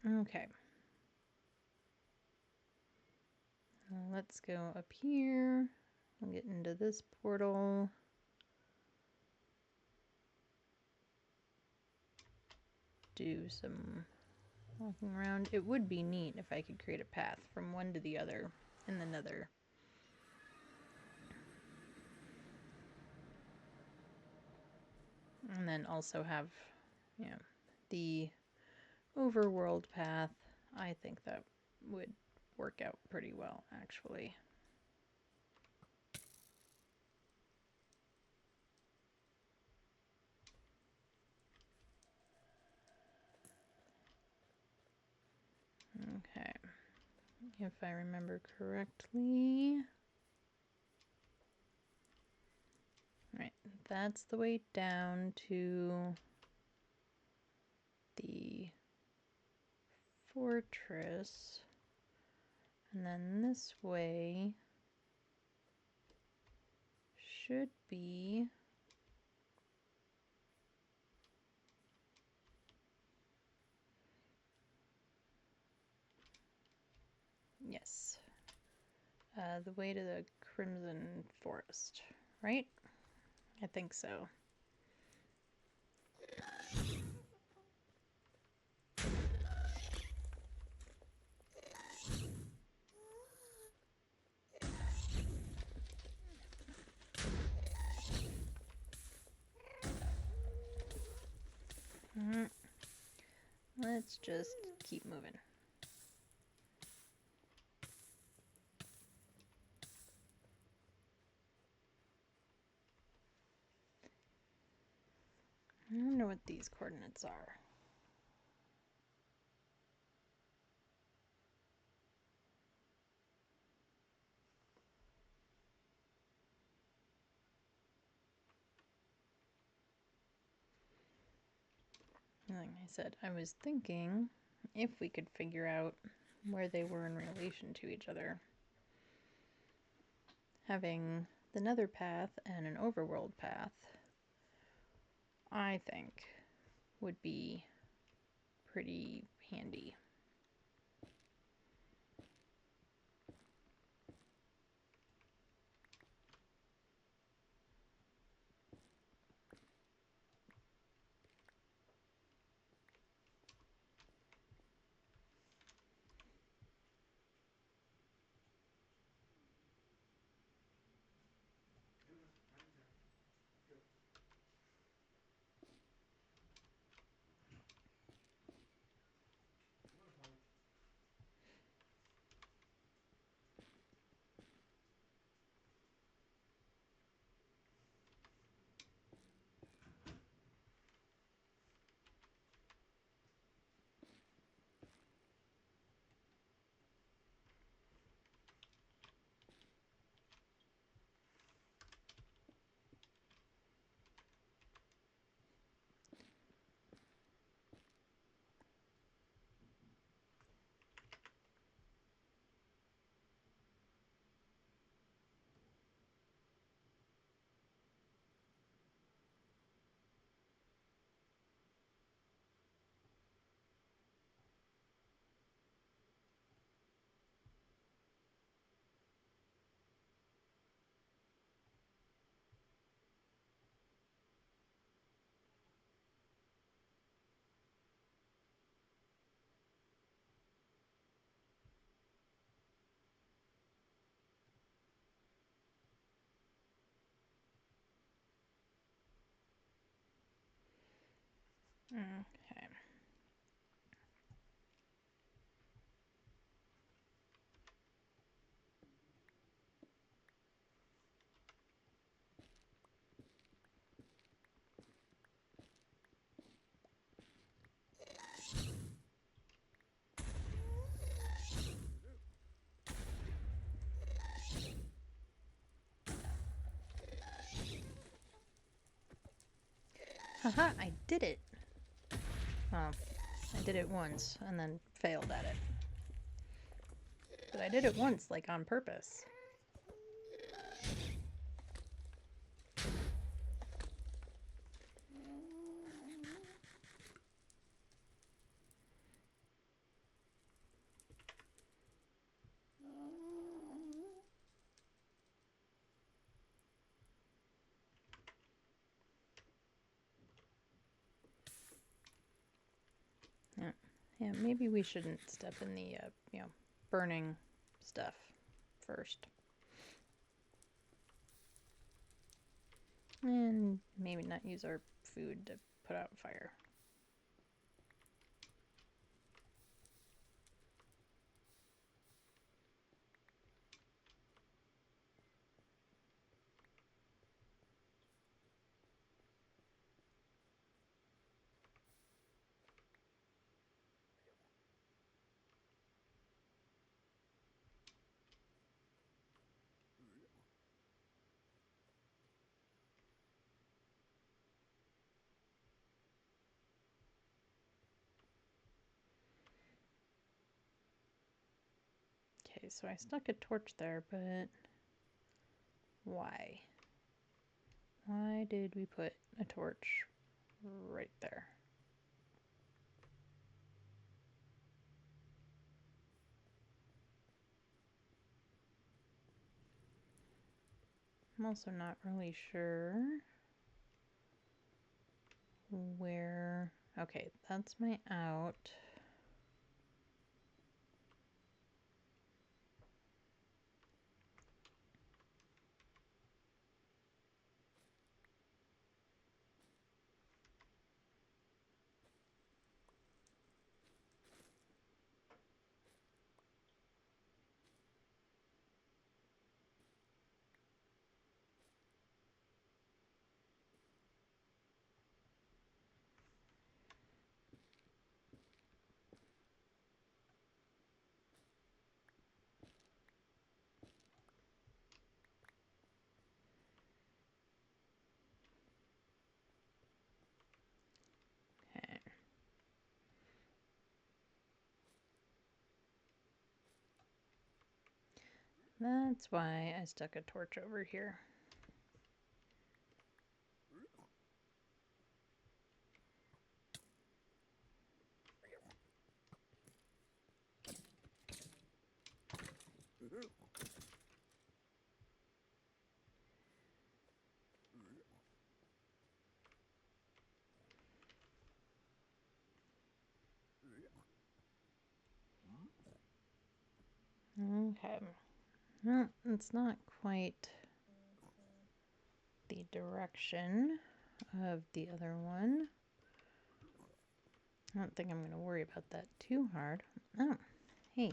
Okay. Let's go up here. We'll get into this portal. Do some walking around. It would be neat if I could create a path from one to the other in the Nether. And then also have, you know, the overworld path. I think that would work out pretty well, actually. Okay. If I remember correctly. Right, that's the way down to the fortress. And then this way should be yes, the way to the Crimson Forest, right? I think so. Let's just keep moving. I don't know what these coordinates are. Like I said, I was thinking if we could figure out where they were in relation to each other. Having the Nether path and an overworld path, I think, would be pretty handy. Okay. Haha, I did it! Well, I did it once and then failed at it. But I did it once, like on purpose. Yeah, yeah. Maybe we shouldn't step in the, burning stuff first. And maybe not use our food to put out fire. Okay, so I stuck a torch there, but why? Why did we put a torch right there? I'm also not really sure where... Okay, that's my out. Okay. That's why I stuck a torch over here. Okay. Well, it's not quite the direction of the other one. I don't think I'm going to worry about that too hard. Oh, hey,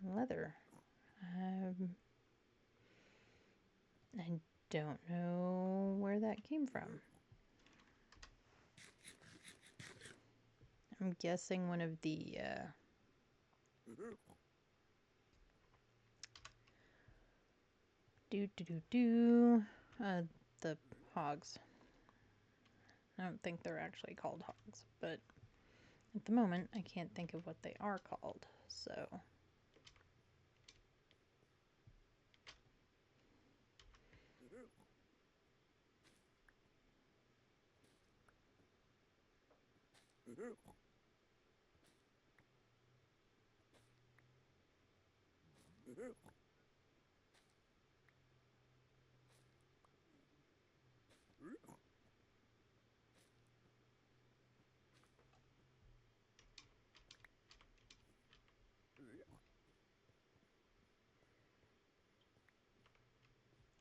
leather. I don't know where that came from. I'm guessing one of the, the hogs. I don't think they're actually called hogs, but at the moment I can't think of what they are called, so...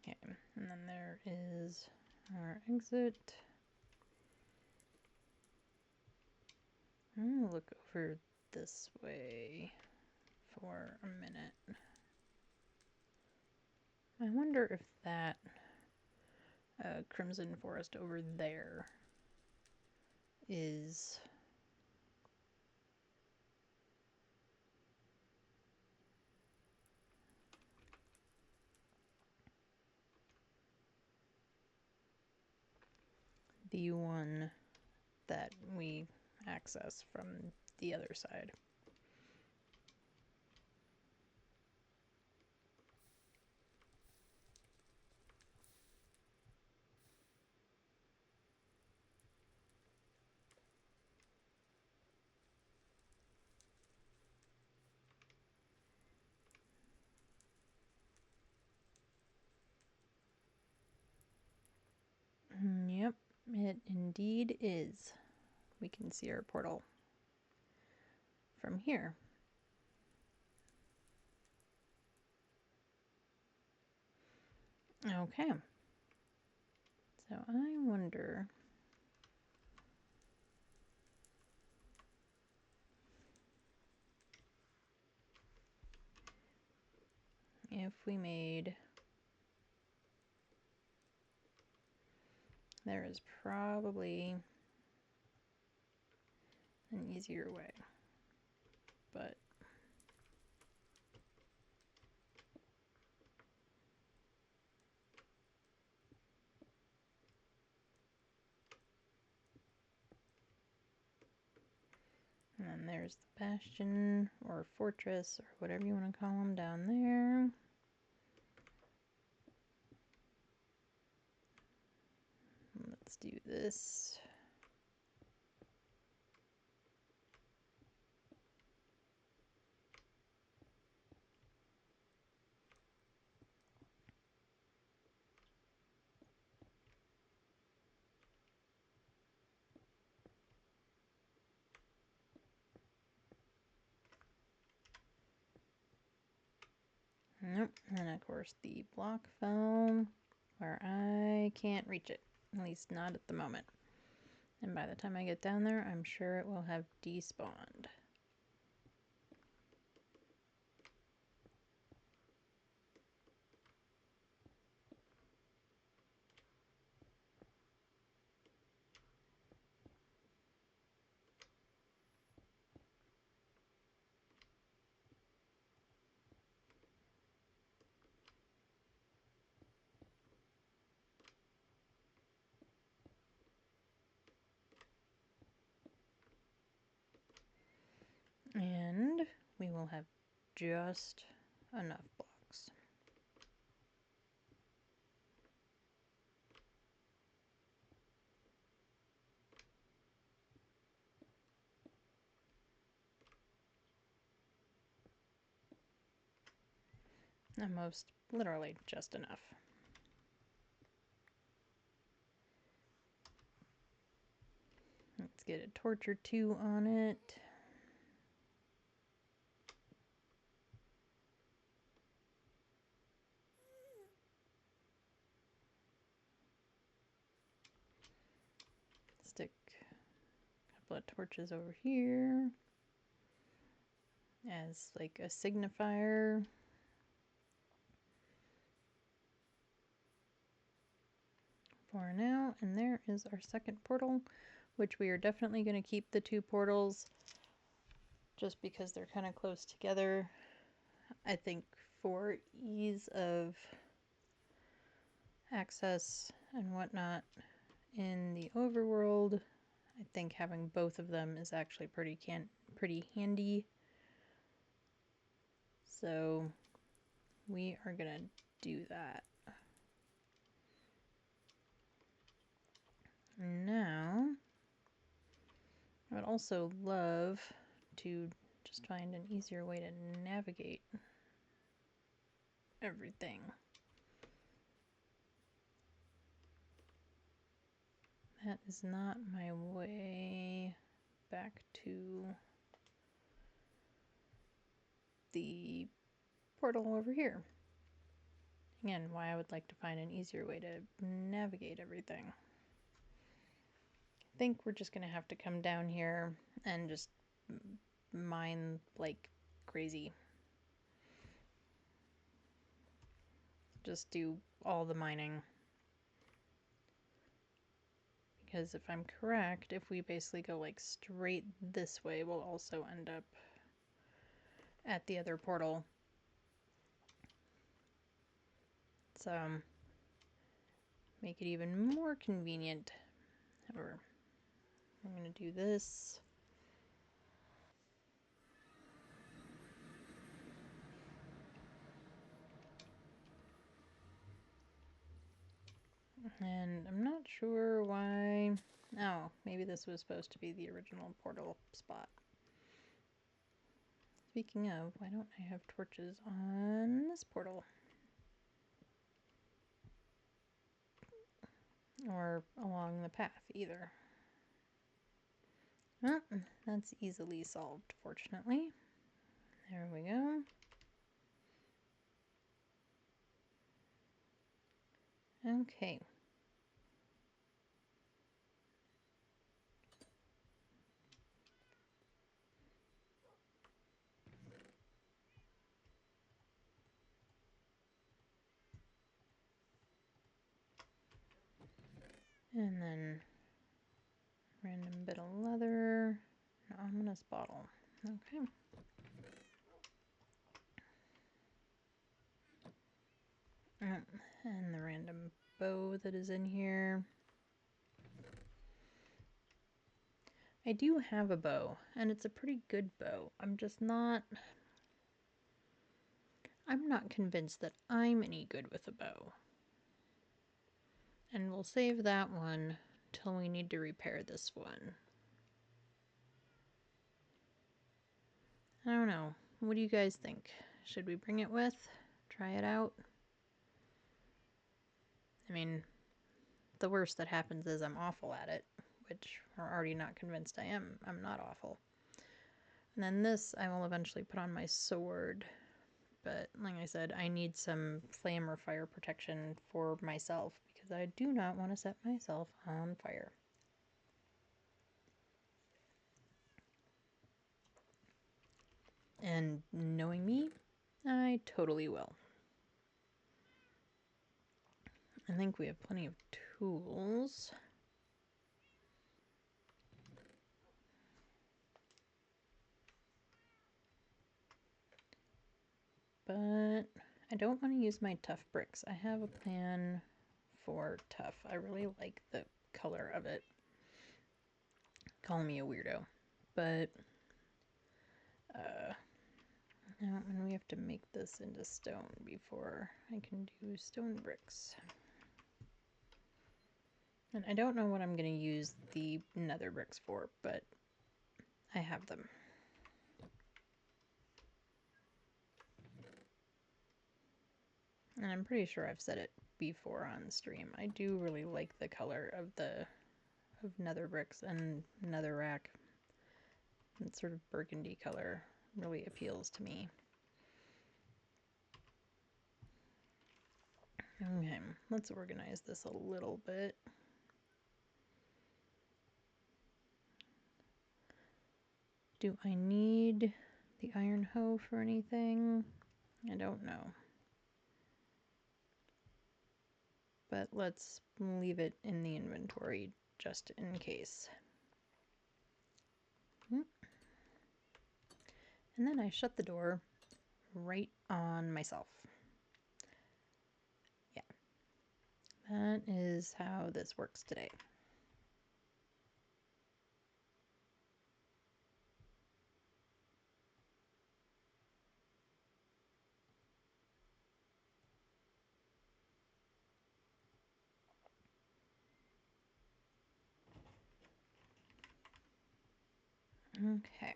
Okay, and then there is our exit. I'm gonna look over this way for a minute. I wonder if that crimson forest over there is the one that we access from the other side. Yep, it indeed is. We can see our portal from here. Okay. So I wonder if we made... There is probably an easier way, but and then there's the bastion or fortress or whatever you want to call them down there. Let's do this. Nope, and of course the block fell where I can't reach it, at least not at the moment. And by the time I get down there, I'm sure it will have despawned. And we will have just enough blocks. At most, literally just enough. Let's get a torch or two on it. Stick a couple of torches over here as like a signifier. For now, and there is our second portal, which we are definitely going to keep the two portals just because they're kind of close together. I think for ease of access and whatnot in the overworld, I think having both of them is actually pretty handy. So we are gonna do that. Now, I would also love to just find an easier way to navigate everything. That is not my way back to the portal over here. Again, why I would like to find an easier way to navigate everything. think we're just gonna have to come down here and just mine like crazy. Just do all the mining. Because if I'm correct, if we basically go like straight this way, we'll also end up at the other portal. So make it even more convenient. However, I'm going to do this. And I'm not sure why. Oh, maybe this was supposed to be the original portal spot. Speaking of, why don't I have torches on this portal? Or along the path, either. Well, that's easily solved, fortunately. There we go. Okay. And then random bit of leather, an ominous bottle. Okay. And the random bow that is in here. I do have a bow, and it's a pretty good bow. I'm not convinced that I'm any good with a bow. And we'll save that one till we need to repair this one. I don't know. What do you guys think? Should we bring it with? Try it out? I mean, the worst that happens is I'm awful at it, which we're already not convinced I am. I'm not awful. And then this I will eventually put on my sword. But like I said, I need some flame or fire protection for myself because I do not want to set myself on fire. And knowing me, I totally will. I think we have plenty of tools. But I don't want to use my tough bricks. I have a plan for tough. I really like the color of it. Call me a weirdo. But and we have to make this into stone before I can do stone bricks. And I don't know what I'm going to use the nether bricks for, but I have them. And I'm pretty sure I've said it before on stream. I do really like the color of nether bricks and netherrack. That sort of burgundy color really appeals to me. Okay, let's organize this a little bit. Do I need the iron hoe for anything? I don't know. But let's leave it in the inventory just in case. And then I shut the door right on myself. Yeah, that is how this works today. Okay.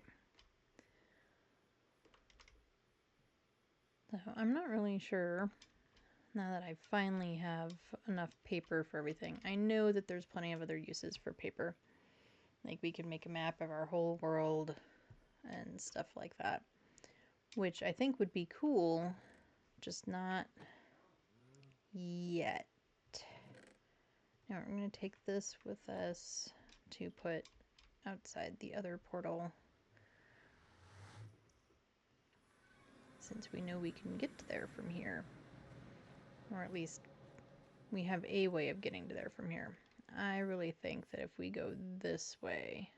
So I'm not really sure now that I finally have enough paper for everything. I know that there's plenty of other uses for paper. Like we could make a map of our whole world and stuff like that, which I think would be cool, just not yet. Now we're going to take this with us to put outside the other portal, since we know we can get there from here. Or at least we have a way of getting to there from here. I really think that if we go this way,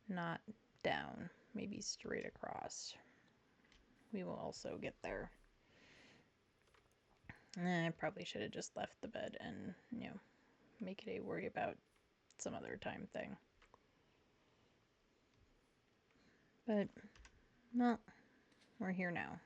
not down, maybe straight across, we will also get there. I probably should have just left the bed and, make it a worry about some other time thing. But, well, we're here now.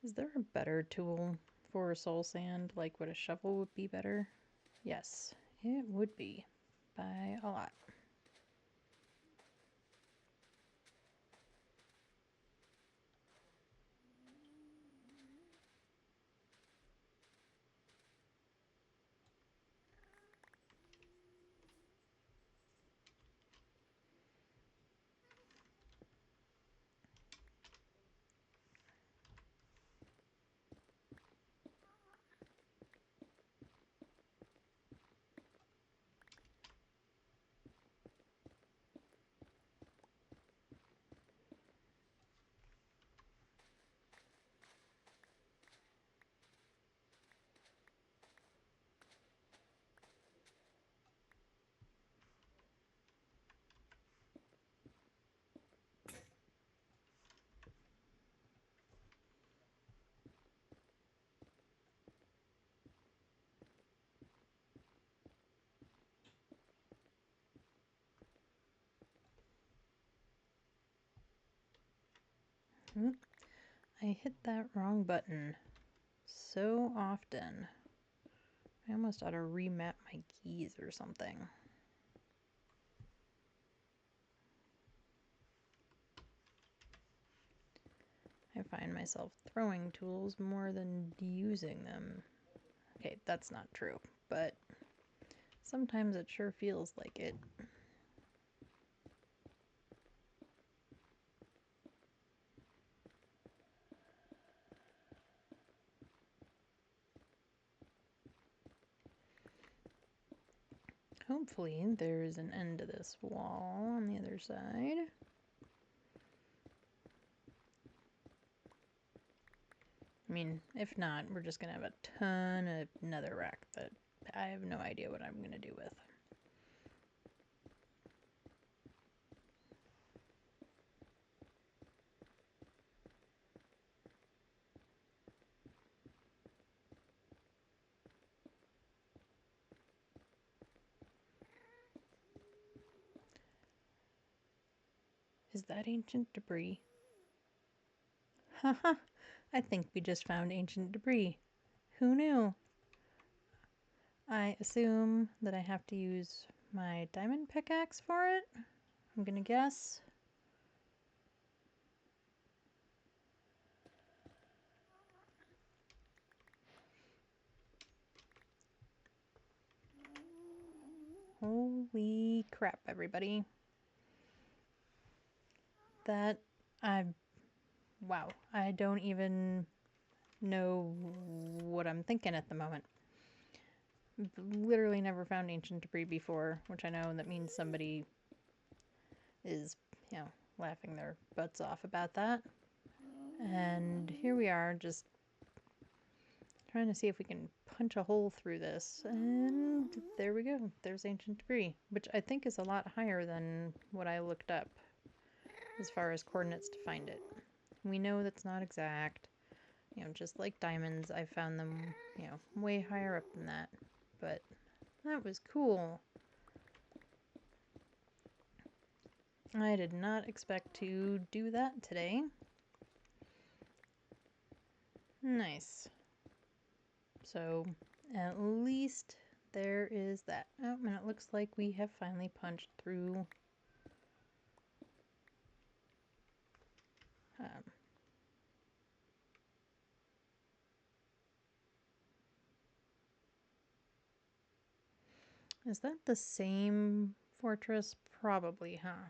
Is there a better tool for soul sand? Like, would a shovel would be better? Yes, it would be. By a lot. I hit that wrong button so often. I almost ought to remap my keys or something. I find myself throwing tools more than using them. Okay, that's not true, but sometimes it sure feels like it. Hopefully there's an end to this wall on the other side. I mean, if not, we're just going to have a ton of netherrack that I have no idea what I'm going to do with. Is that ancient debris? Haha, I think we just found ancient debris. Who knew? I assume that I have to use my diamond pickaxe for it. I'm gonna guess. Holy crap, everybody. Wow, I don't even know what I'm thinking at the moment. Literally never found ancient debris before, which I know that means somebody is, laughing their butts off about that. And here we are, just trying to see if we can punch a hole through this. And there we go. There's ancient debris, which I think is a lot higher than what I looked up as far as coordinates to find it. We know that's not exact. Just like diamonds, I found them, way higher up than that. But that was cool. I did not expect to do that today. Nice. So, at least there is that. Oh, and it looks like we have finally punched through Is that the same fortress? Probably, huh?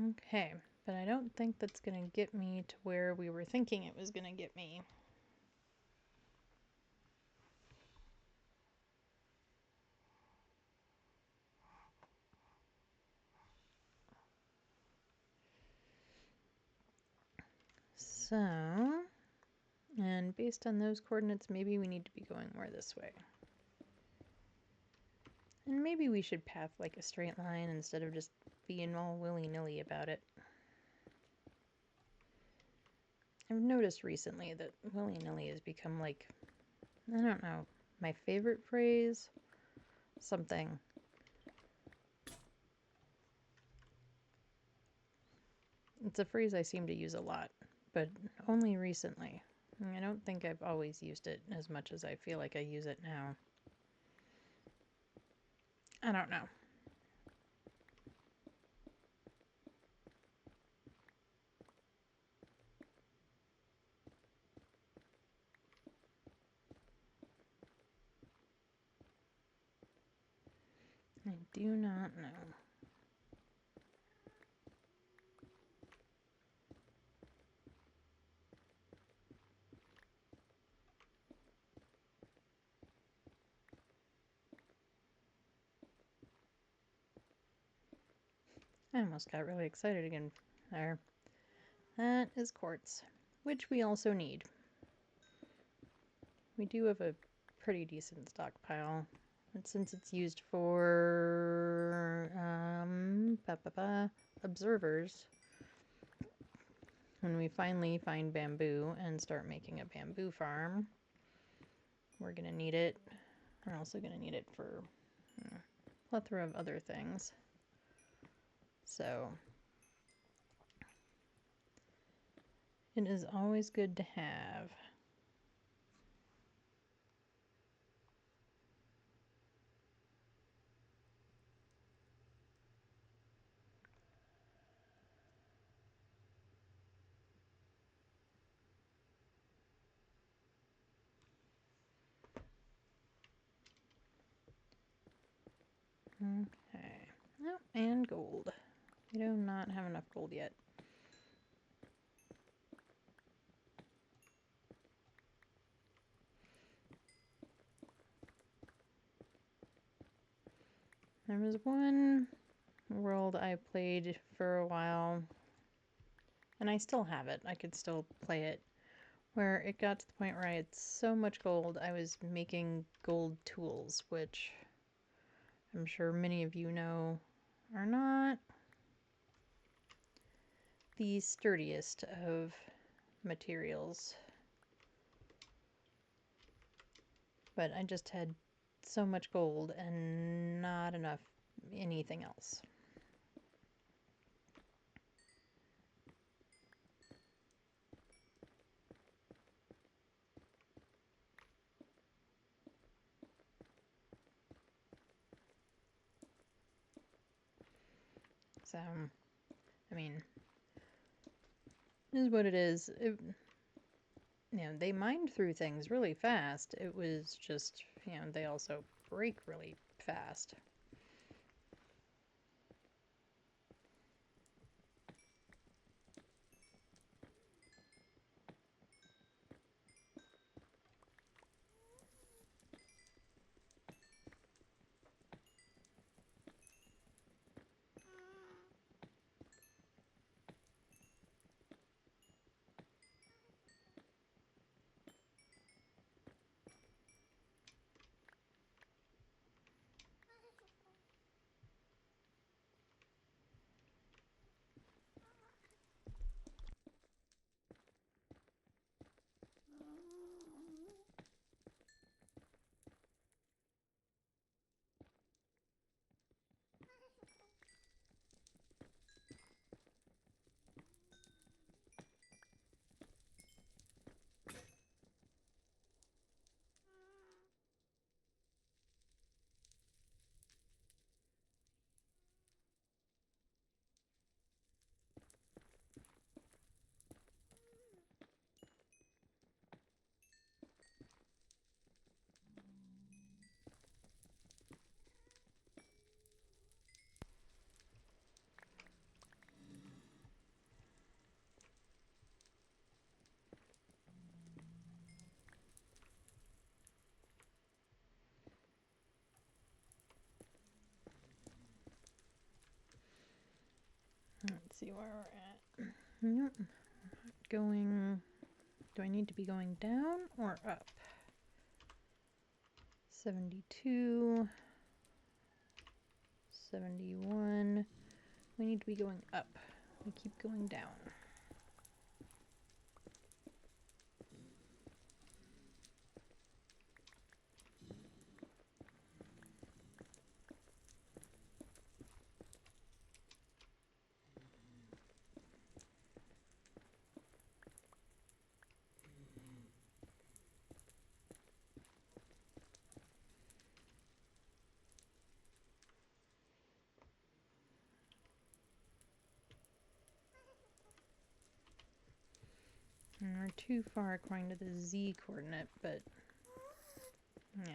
Okay, but I don't think that's gonna get me to where we were thinking it was gonna get me. So, and based on those coordinates, maybe we need to be going more this way. And maybe we should path like a straight line instead of just being all willy-nilly about it. I've noticed recently that willy-nilly has become like, I don't know, my favorite phrase? Something. It's a phrase I seem to use a lot, but only recently. I don't think I've always used it as much as I feel like I use it now. I don't know. I do not know. I almost got really excited again there. That is quartz, which we also need. We do have a pretty decent stockpile. And since it's used for observers, when we finally find bamboo and start making a bamboo farm, we're going to need it. We're also going to need it for a plethora of other things. So it is always good to have. Okay. Oh, and gold. We do not have enough gold yet. There was one world I played for a while, and I still have it. I could still play it, where it got to the point where I had so much gold, I was making gold tools, which I'm sure many of you know are not the sturdiest of materials. But I just had so much gold and not enough anything else. So, I mean, it is what it is. They mined through things really fast. It was just, they also break really fast. Let's see where we're at. Nope. Going. Do I need to be going down or up? 72. 71. We need to be going up. We keep going down. And we're too far according to the Z coordinate, but yeah.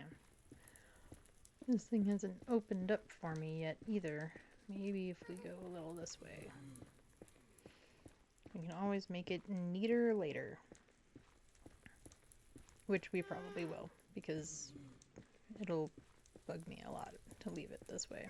This thing hasn't opened up for me yet either. Maybe if we go a little this way. We can always make it neater later. Which we probably will, because it'll bug me a lot to leave it this way.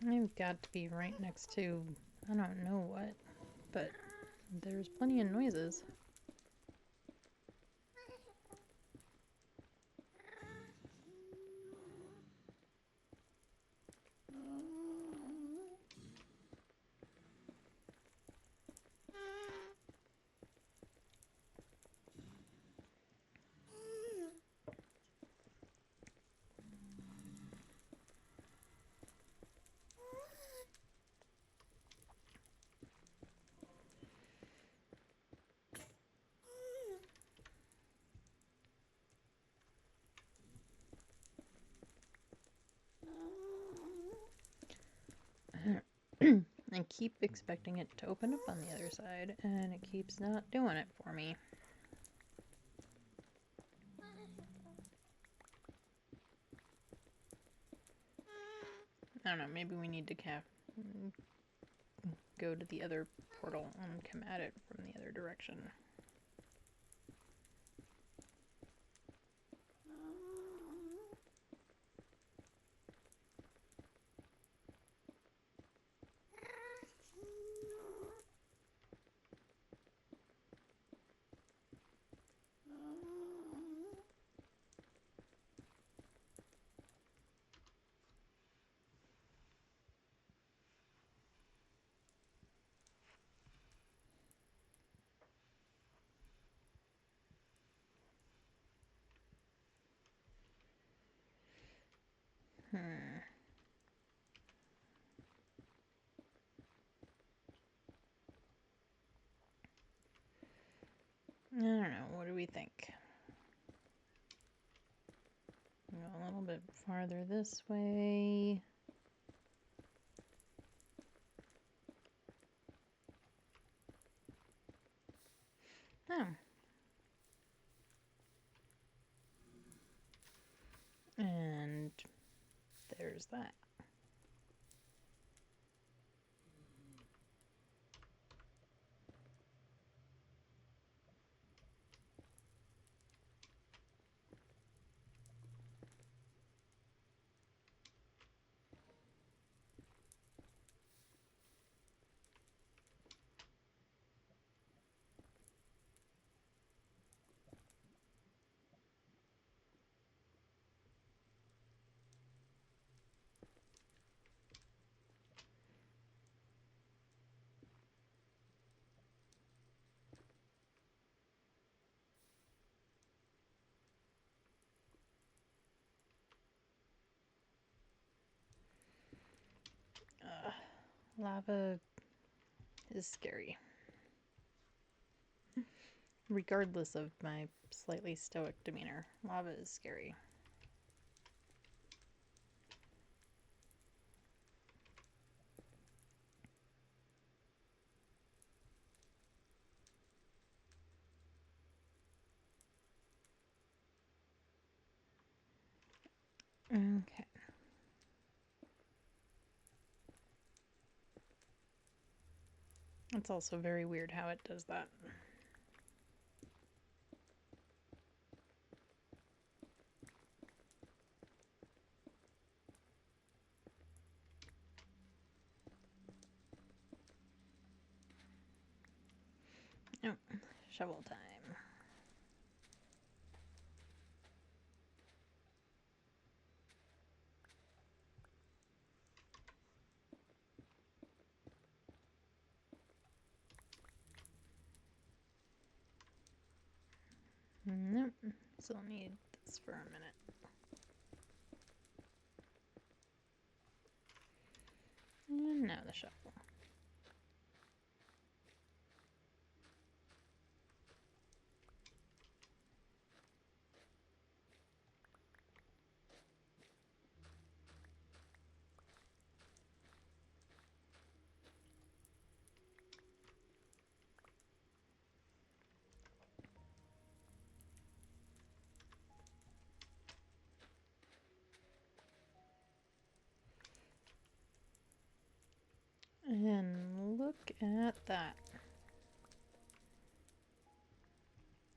I've got to be right next to, I don't know what, but there's plenty of noises. I keep expecting it to open up on the other side, and it keeps not doing it for me. I don't know, maybe we need to go to the other portal and come at it from the other direction. I don't know, what do we think? Go a little bit farther this way. Oh. And there's that. Lava is scary. regardless of my slightly stoic demeanor. Lava is scary. Okay. It's also very weird how it does that. Oh, shovel time. Nope. Still need this for a minute. And now the shovel. And look at that.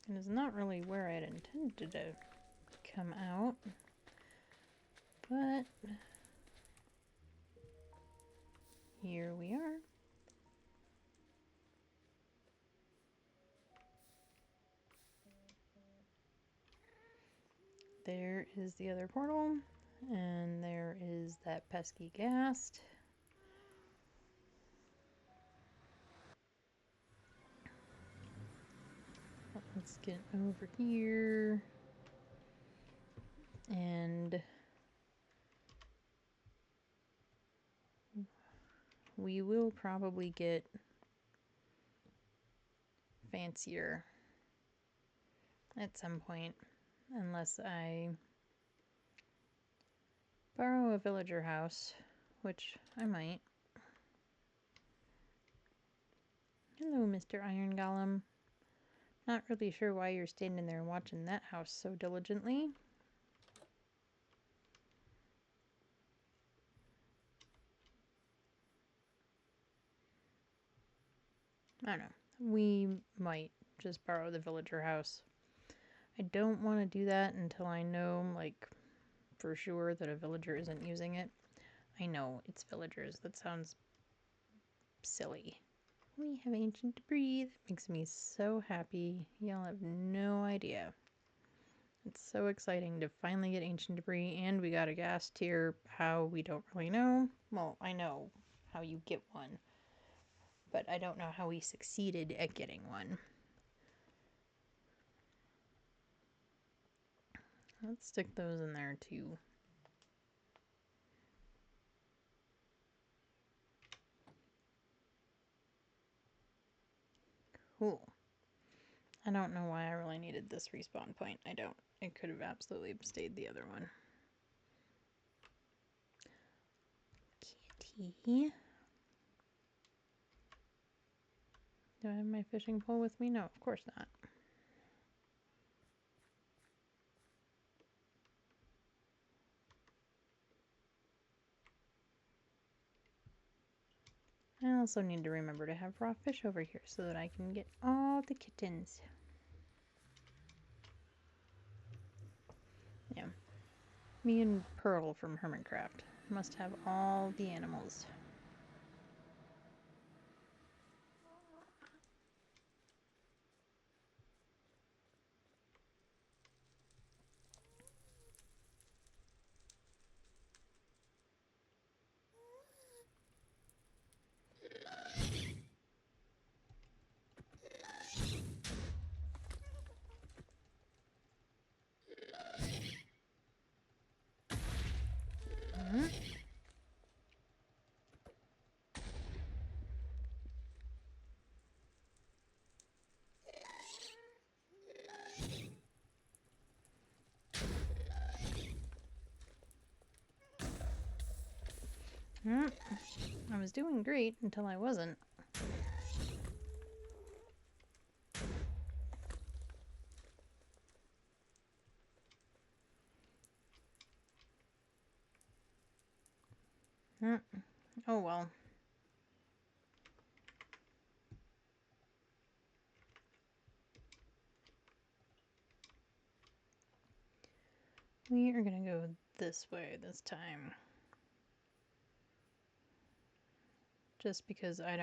It is not really where I had intended to come out, but here we are. There is the other portal, and there is that pesky Ghast. Let's get over here. And we will probably get fancier at some point, unless I borrow a villager house, which I might. Hello, Mr. Iron Golem. Not really sure why you're standing there watching that house so diligently. I don't know. We might just borrow the villager house. I don't want to do that until I know, like, for sure that a villager isn't using it. I know, it's villagers. That sounds silly. We have ancient debris. That makes me so happy. Y'all have no idea. It's so exciting to finally get ancient debris, and we got a ghast tier. How, we don't really know. Well, I know how you get one, but I don't know how we succeeded at getting one. Let's stick those in there too. Cool. I don't know why I really needed this respawn point. I don't. It could have absolutely stayed the other one. Kitty. Do I have my fishing pole with me? No, of course not. I also need to remember to have raw fish over here so that I can get all the kittens. Yeah. Me and Pearl from Hermitcraft must have all the animals. I was doing great until I wasn't. Oh well. We are gonna go this way this time. Just because I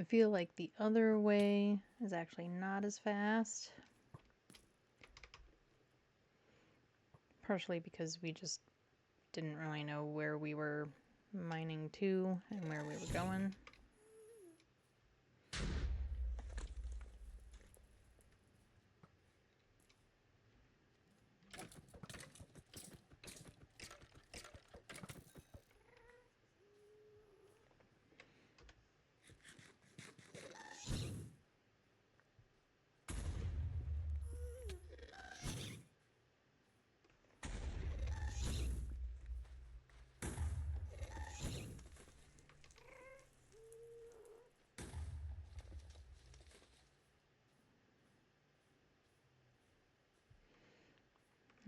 feel like the other way is actually not as fast. Partially because we just didn't really know where we were mining to and where we were going.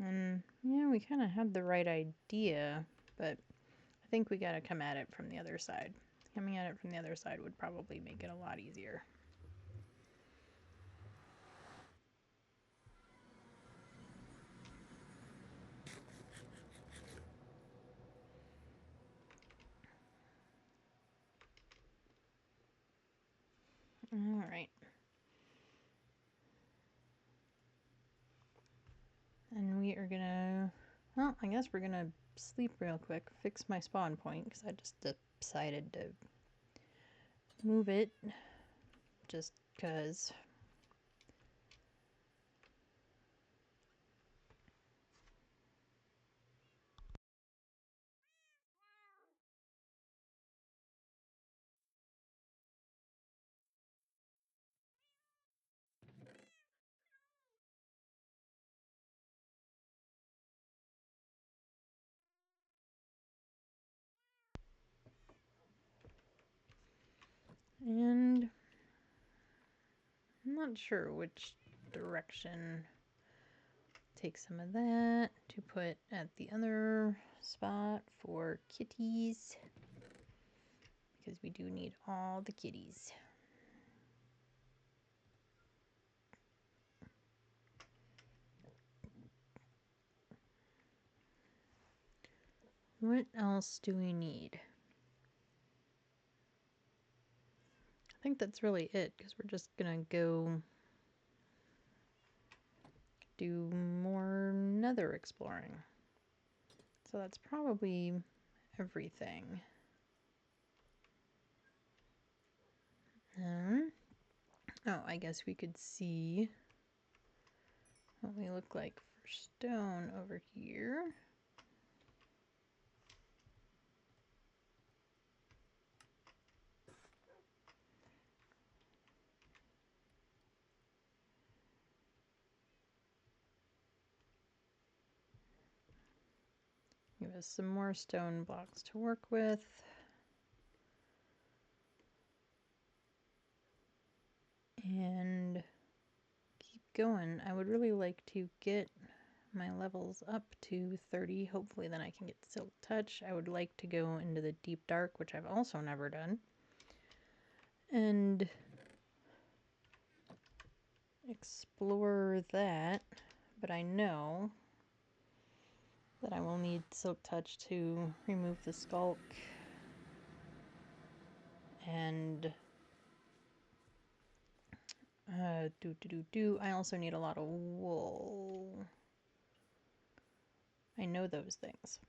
And yeah, we kind of had the right idea, but I think we gotta come at it from the other side. Coming at it from the other side would probably make it a lot easier. All right. And we are gonna, well, I guess we're gonna sleep real quick, fix my spawn point, because I just decided to move it just because. And I'm not sure which direction. Take some of that to put at the other spot for kitties, because we do need all the kitties. What else do we need? I think that's really it, because we're just gonna go do more nether exploring. So that's probably everything. Oh, I guess we could see what we look like for stone over here. Give us some more stone blocks to work with. And keep going. I would really like to get my levels up to 30. Hopefully then I can get Silk Touch. I would like to go into the Deep Dark, which I've also never done. And explore that. But I know that I will need Silk Touch to remove the Skulk. And I also need a lot of wool. I know those things.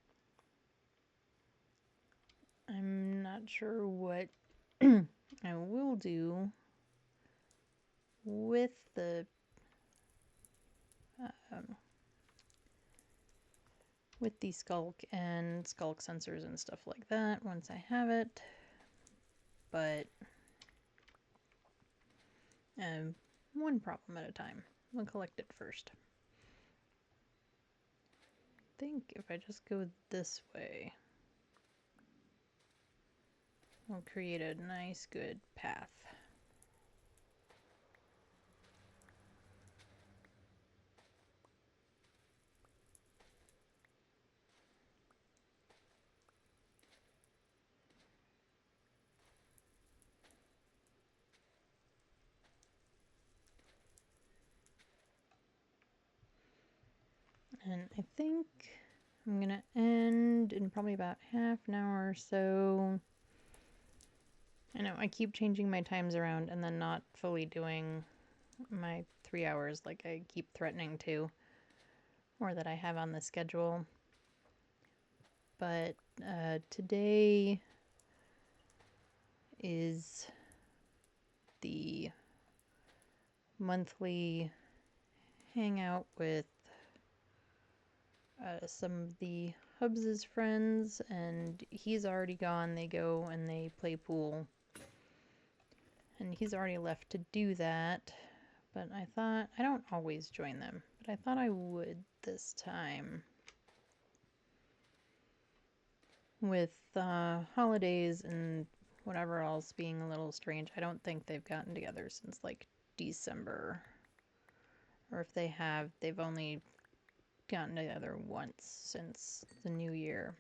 I'm not sure what I will do with the Skulk and Skulk sensors and stuff like that once I have it, but one problem at a time. We'll collect it first. think if I just go this way, we'll create a nice, good path. And I think I'm gonna end in probably about half an hour or so. I know I keep changing my times around and then not fully doing my 3 hours like I keep threatening to, or that I have on the schedule. But today is the monthly hangout with some of the Hubs' friends, and he's already gone. They go and they play pool. And he's already left to do that. But I thought, I don't always join them, but I thought I would this time. With holidays and whatever else being a little strange, I don't think they've gotten together since like December. Or if they have, they've only gotten together once since the new year.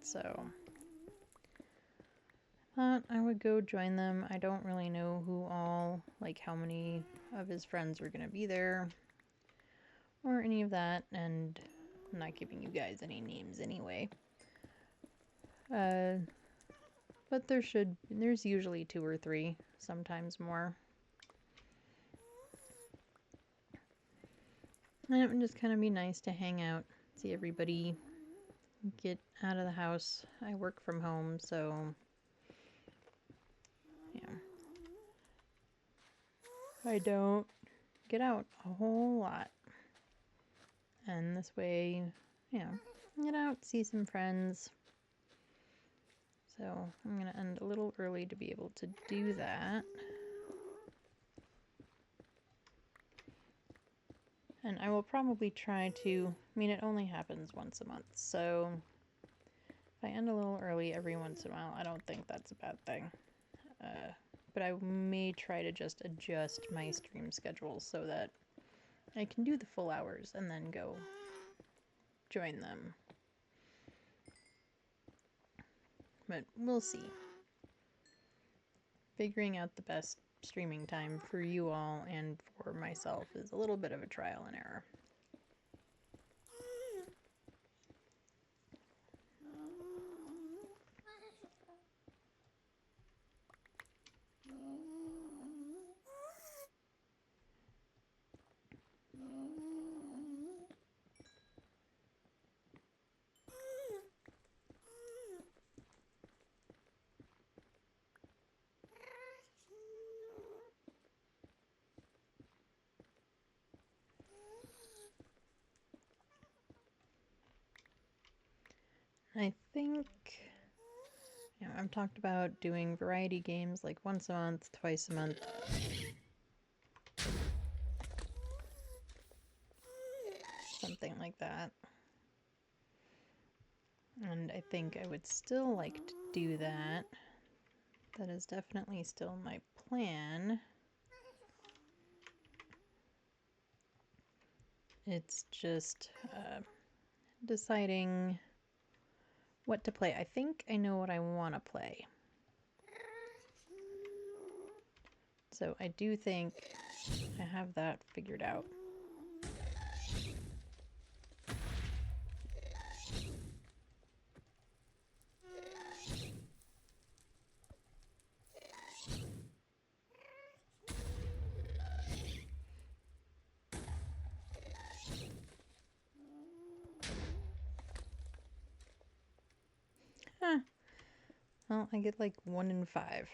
So I thought I would go join them. I don't really know who all, like how many of his friends are going to be there or any of that, and I'm not giving you guys any names anyway. But there's usually 2 or 3, sometimes more. And it would just kind of be nice to hang out, see everybody, get out of the house. I work from home, so yeah. I don't get out a whole lot. And this way, get out, see some friends. So I'm going to end a little early to be able to do that. And I will probably try to, it only happens once a month, so if I end a little early every once in a while, I don't think that's a bad thing. But I may try to just adjust my stream schedule so that I can do the full hours and then go join them. But we'll see. Figuring out the best streaming time for you all and for myself is a little bit of a trial and error. I think, I've talked about doing variety games like once a month, twice a month. Something like that. And I think I would still like to do that. That is definitely still my plan. It's just deciding what to play. I think I know what I want to play. So I do think I have that figured out. Huh. Well, I get like 1 in 5.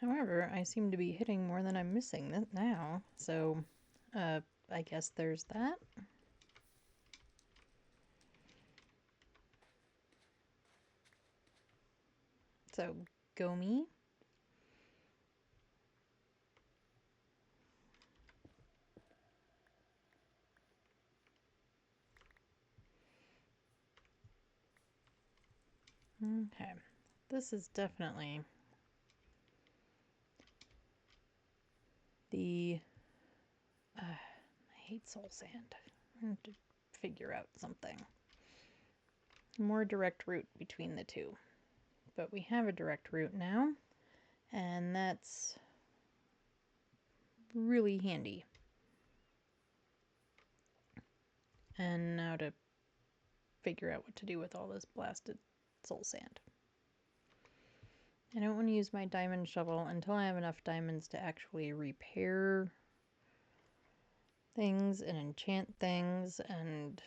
However, I seem to be hitting more than I'm missing now, so I guess there's that. So, go me. Okay, this is definitely the, I hate soul sand. I have to figure out something. More direct route between the two. But we have a direct route now, and that's really handy. And now to figure out what to do with all this blasted soul sand. I don't want to use my diamond shovel until I have enough diamonds to actually repair things and enchant things and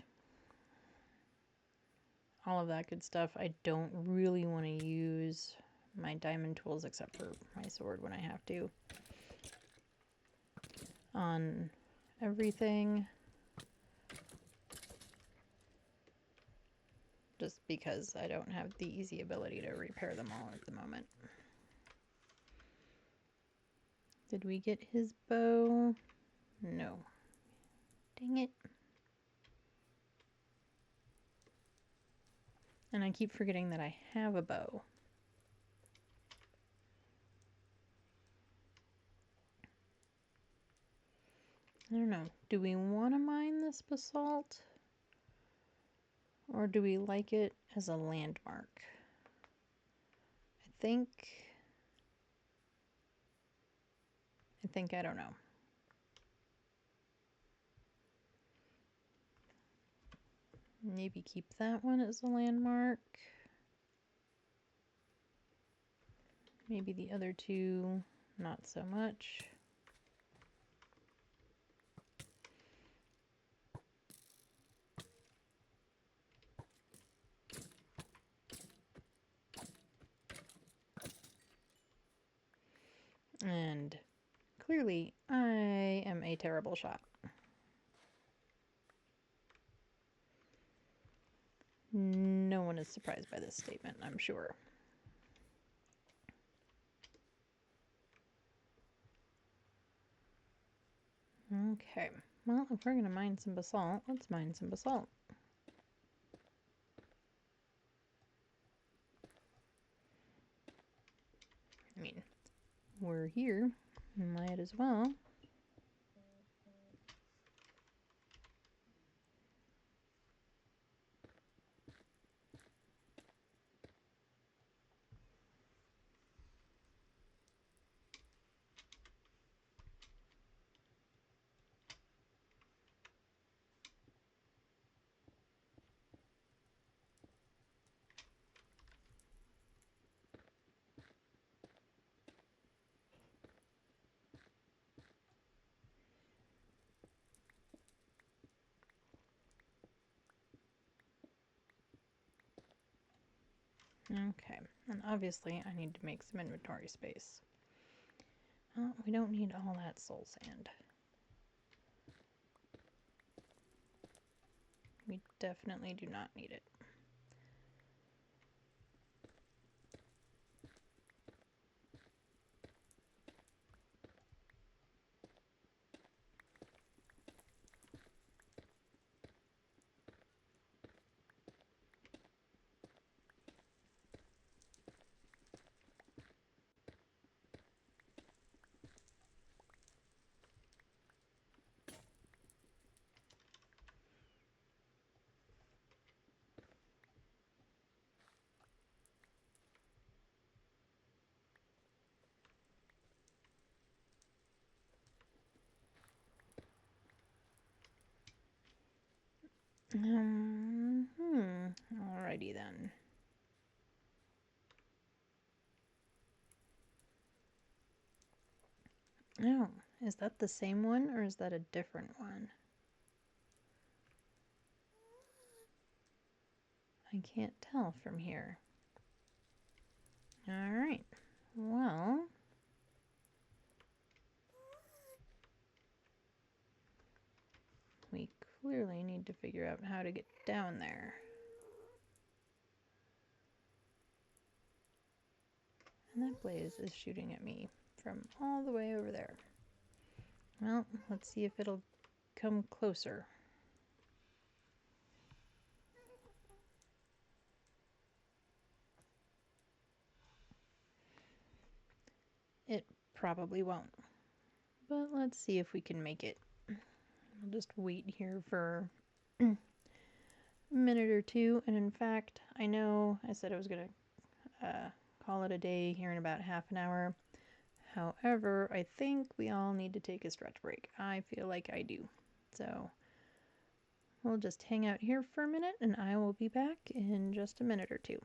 all of that good stuff. I don't really want to use my diamond tools except for my sword when I have to on everything, just because I don't have the easy ability to repair them all at the moment. Did we get his bow? No. Dang it. And I keep forgetting that I have a bow. I don't know. Do we want to mine this basalt? Or do we like it as a landmark? I don't know. Maybe keep that one as a landmark. Maybe the other two, not so much. And clearly, I am a terrible shot. No one is surprised by this statement, I'm sure. Okay, well, if we're going to mine some basalt, let's mine some basalt. I mean, we're here, might as well. Okay, and obviously I need to make some inventory space. Oh, we don't need all that soul sand. We definitely do not need it. Alrighty then. Oh, is that the same one or is that a different one? I can't tell from here. Alright, well, we clearly need to figure out how to get down there. And that blaze is shooting at me from all the way over there. Well, let's see if it'll come closer. It probably won't, but let's see if we can make it. I'll just wait here for a minute or two, and in fact, I know I said I was going to call it a day here in about half an hour. However, I think we all need to take a stretch break. I feel like I do. So we'll just hang out here for a minute, and I will be back in just a minute or two.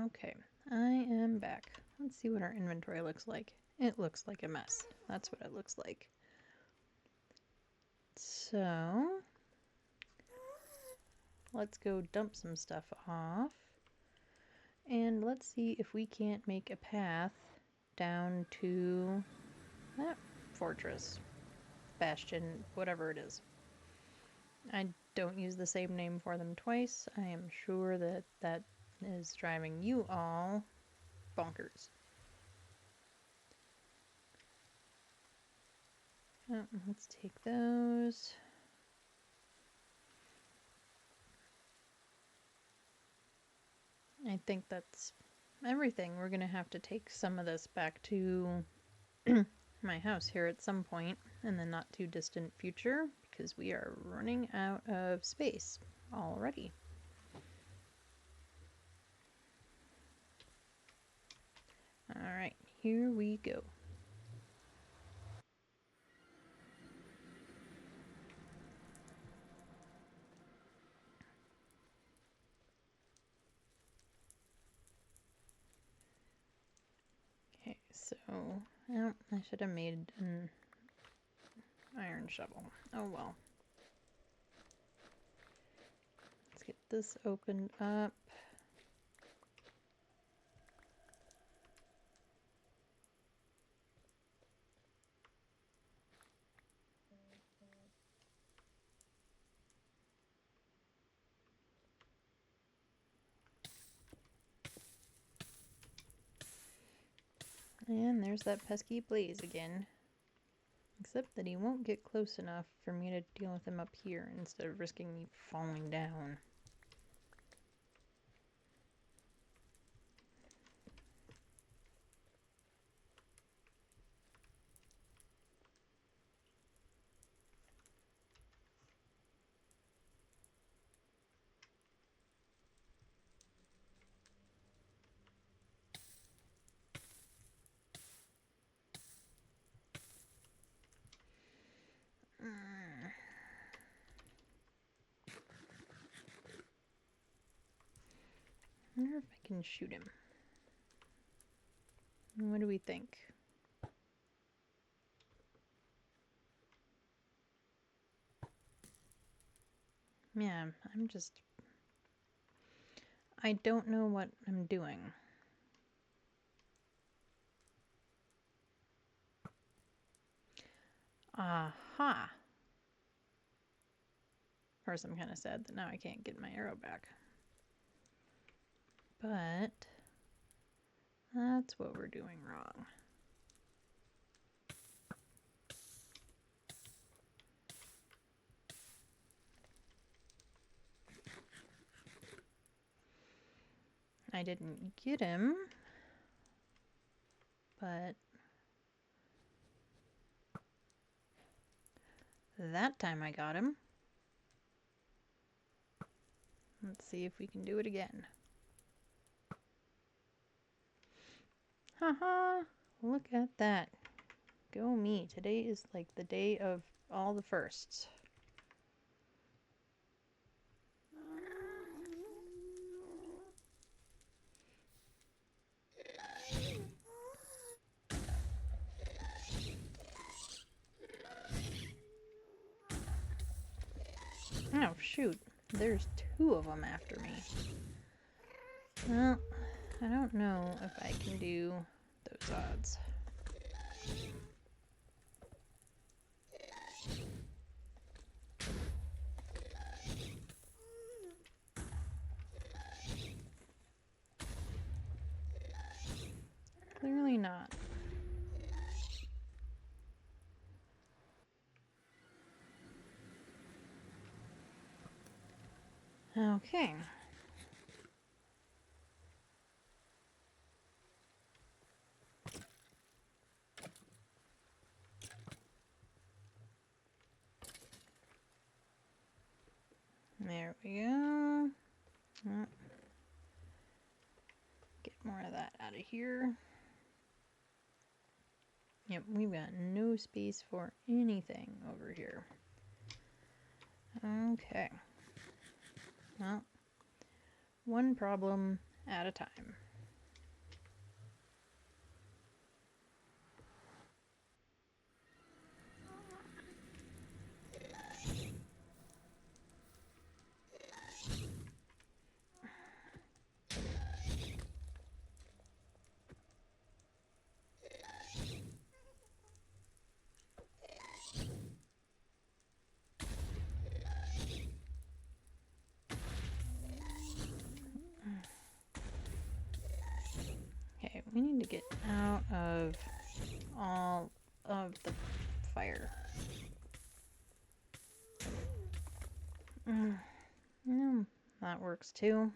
Okay, I am back. Let's see what our inventory looks like. It looks like a mess. That's what it looks like. So let's go dump some stuff off. And let's see if we can't make a path down to that fortress, bastion, whatever it is. I don't use the same name for them twice. I am sure that that is driving you all bonkers. Oh, let's take those. I think that's everything. We're going to have to take some of this back to my house here at some point in the not too distant future because we are running out of space already. Alright, here we go. Okay, so oh, I should have made an iron shovel. Oh well. Let's get this opened up. And there's that pesky blaze again. Except that he won't get close enough for me to deal with him up here instead of risking me falling down. I wonder if I can shoot him. What do we think? Yeah, I don't know what I'm doing. Aha! Of course, I'm kind of sad that now I can't get my arrow back. But that's what we're doing wrong. I didn't get him, but that time I got him. Let's see if we can do it again. Haha, look at that. Go me. Today is like the day of all the firsts. Oh, shoot. There's 2 of them after me. Well, I don't know if I can do those odds. Clearly not. Okay. There we go. Oh. Get more of that out of here. Yep, we've got no space for anything over here. Okay. Well, one problem at a time. Okay, we need to get out of all of the fire. No, that works too.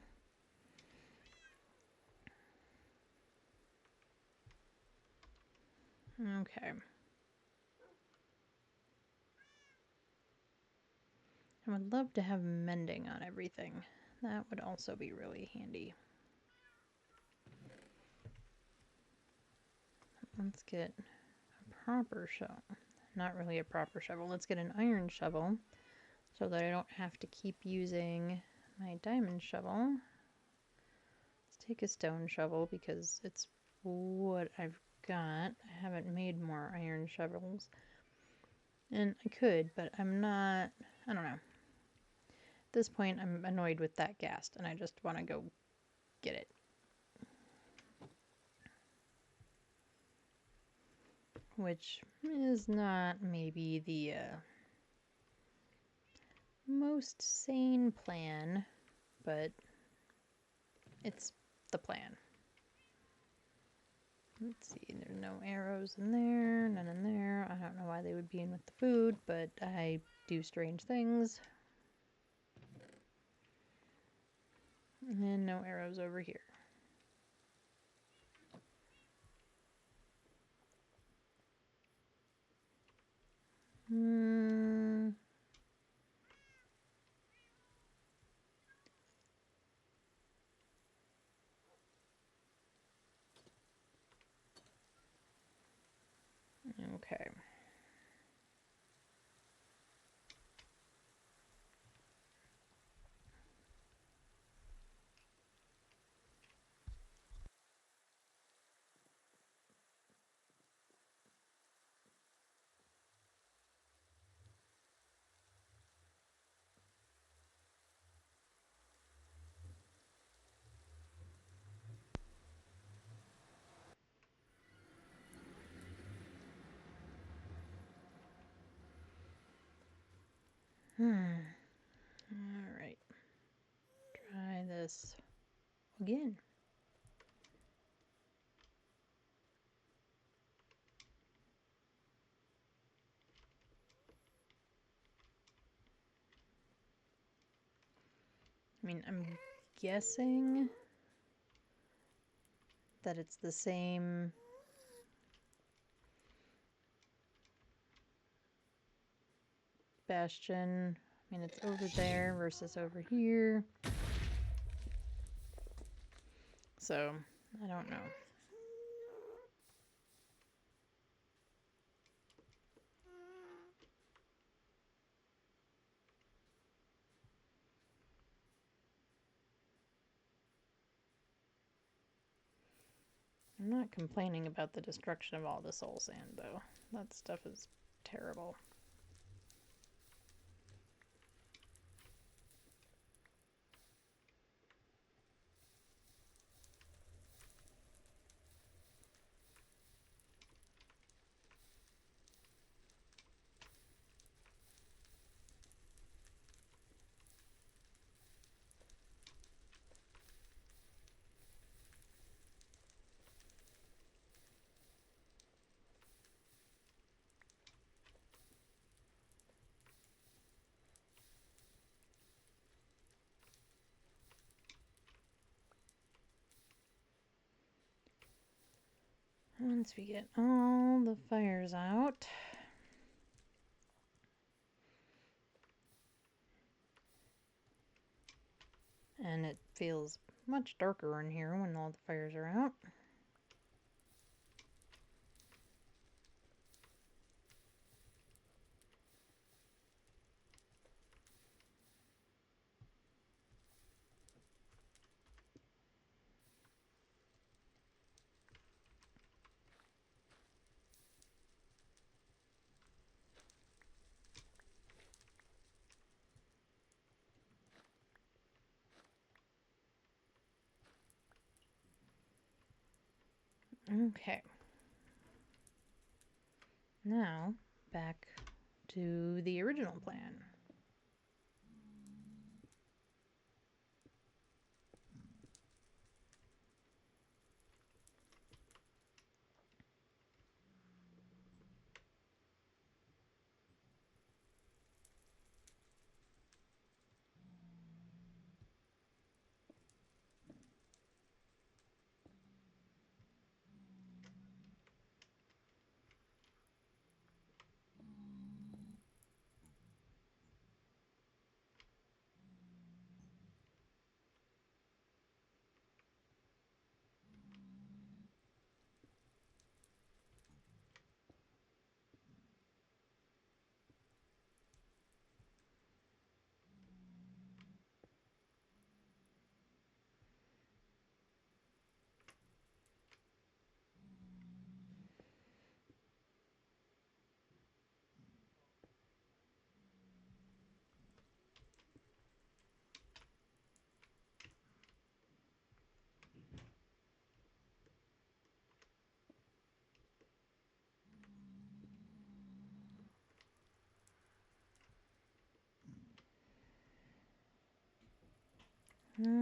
Okay. I would love to have mending on everything. That would also be really handy. Let's get a proper shovel. Not really a proper shovel. Let's get an iron shovel so that I don't have to keep using my diamond shovel. Let's take a stone shovel because it's what I've got. I haven't made more iron shovels. And I could, but I'm not, I don't know. At this point, I'm annoyed with that ghast and I just want to go get it. Which is not maybe the most sane plan, but it's the plan. Let's see, there's no arrows in there, none in there. I don't know why they would be in with the food, but I do strange things. And no arrows over here. Okay. this again. I mean, I'm guessing that it's the same bastion. I mean, it's over there versus over here. So, I don't know. I'm not complaining about the destruction of all the soul sand, though. That stuff is terrible. Once we get all the fires out, and it feels much darker in here when all the fires are out. Okay. Now, back to the original plan.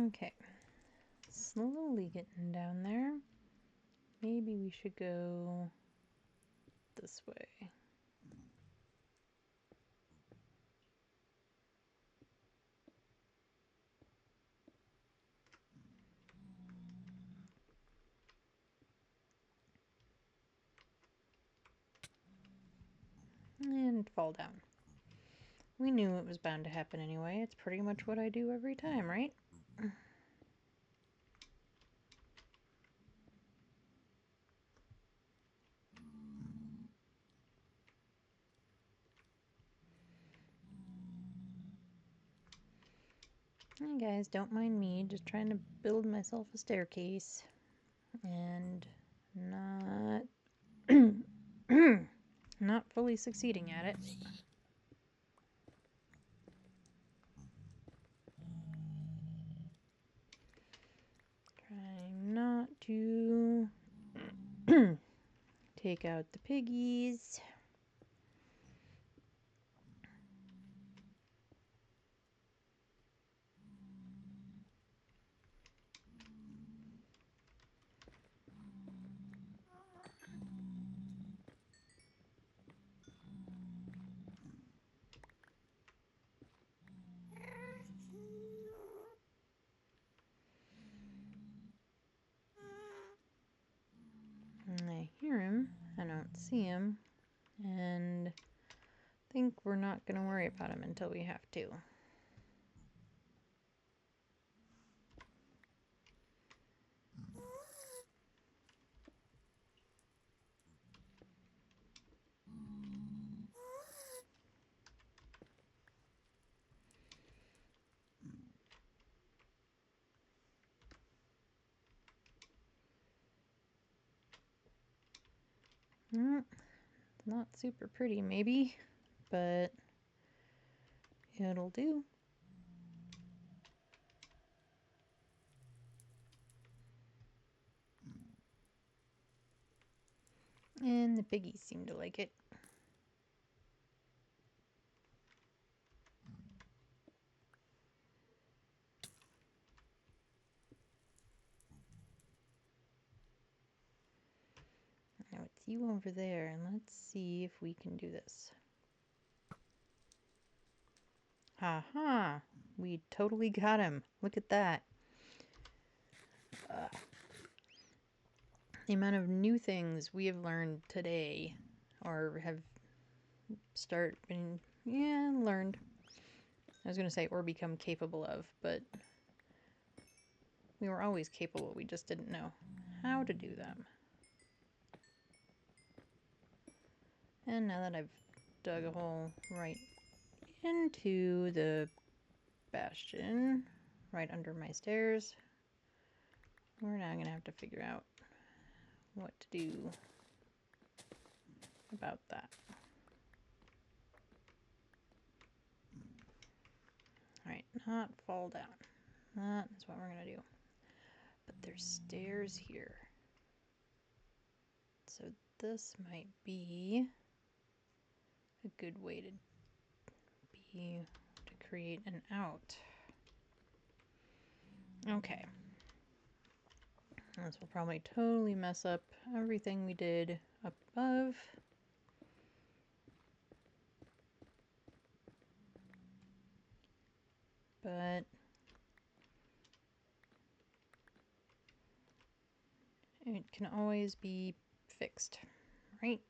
Okay. Slowly getting down there. Maybe we should go this way. And fall down. We knew it was bound to happen anyway. It's pretty much what I do every time, right? Hey guys, don't mind me, just trying to build myself a staircase and not not fully succeeding at it. Trying not to take out the piggies. see him, and I think we're not going to worry about him until we have to. Not super pretty, maybe, but it'll do. And the piggies seem to like it. Now it's you over there, and let's see if we can do this. Haha! We totally got him. Look at that. The amount of new things we have learned today, or have learned. I was going to say, or become capable of, but we were always capable. We just didn't know how to do them. And now that I've dug a hole right into the bastion, right under my stairs, we're now going to have to figure out what to do about that. Alright, not fall down. That is what we're going to do. But there's stairs here. So this might be a good way to create an out. Okay. This will probably totally mess up everything we did up above. But it can always be fixed, right?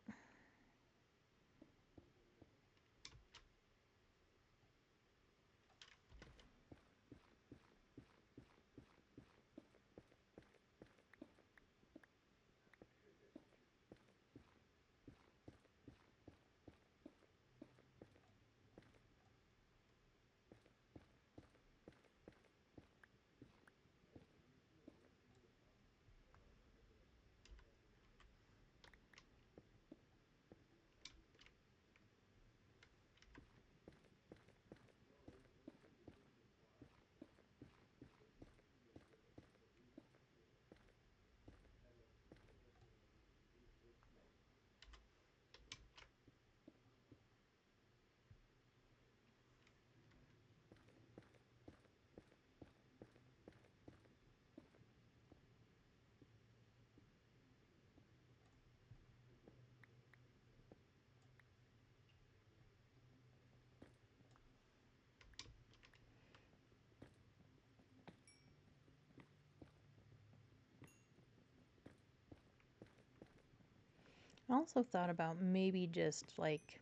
I also thought about maybe just like,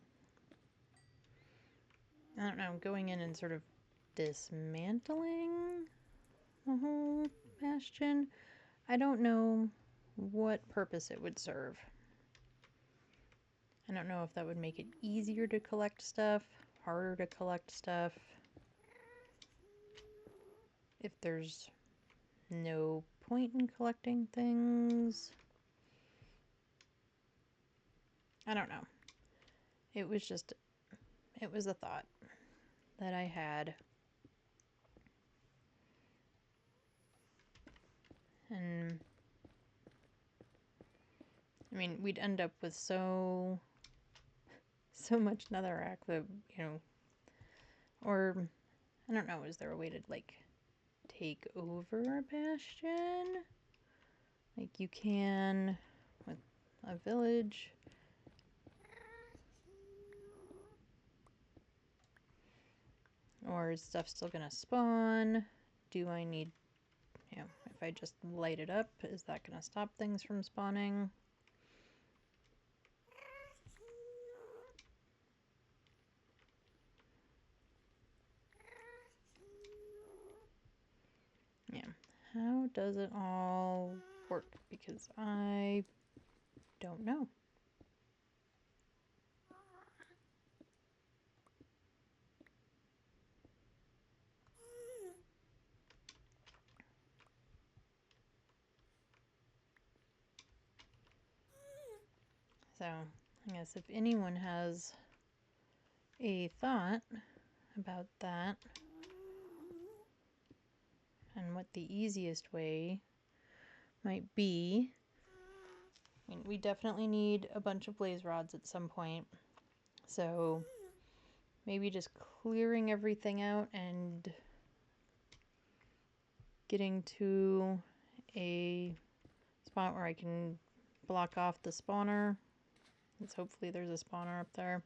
I don't know, going in and sort of dismantling the whole bastion. I don't know what purpose it would serve. I don't know if that would make it easier to collect stuff, harder to collect stuff, if there's no point in collecting things. I don't know. It was a thought that I had. And I mean, we'd end up with so much netherrack that, or I don't know, is there a way to like take over a bastion like you can with a village? Or is stuff still gonna spawn? Do I need, if I just light it up, is that gonna stop things from spawning? how does it all work? Because I don't know. So, I guess if anyone has a thought about that and what the easiest way might be, I mean, we definitely need a bunch of blaze rods at some point. So, maybe just clearing everything out and getting to a spot where I can block off the spawner. Because hopefully there's a spawner up there.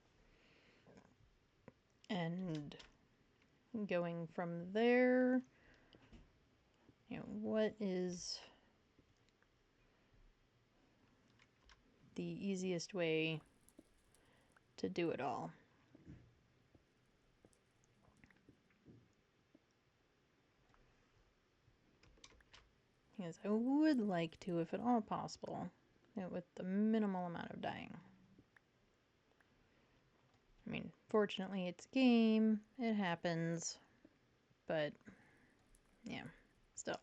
And going from there, you know, what is the easiest way to do it all? Because I would like to, if at all possible, you know, with the minimal amount of dying. I mean, fortunately it's a game, it happens, but yeah, still.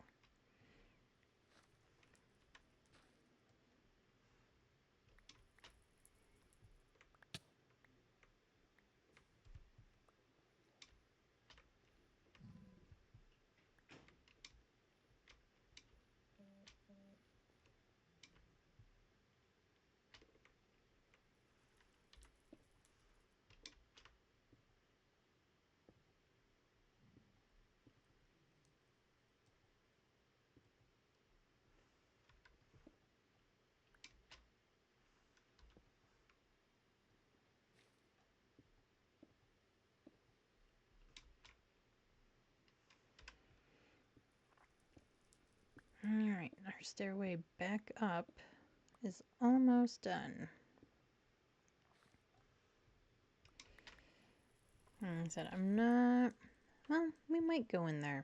Alright, our stairway back up is almost done. Like I said, I'm not... Well, we might go in there.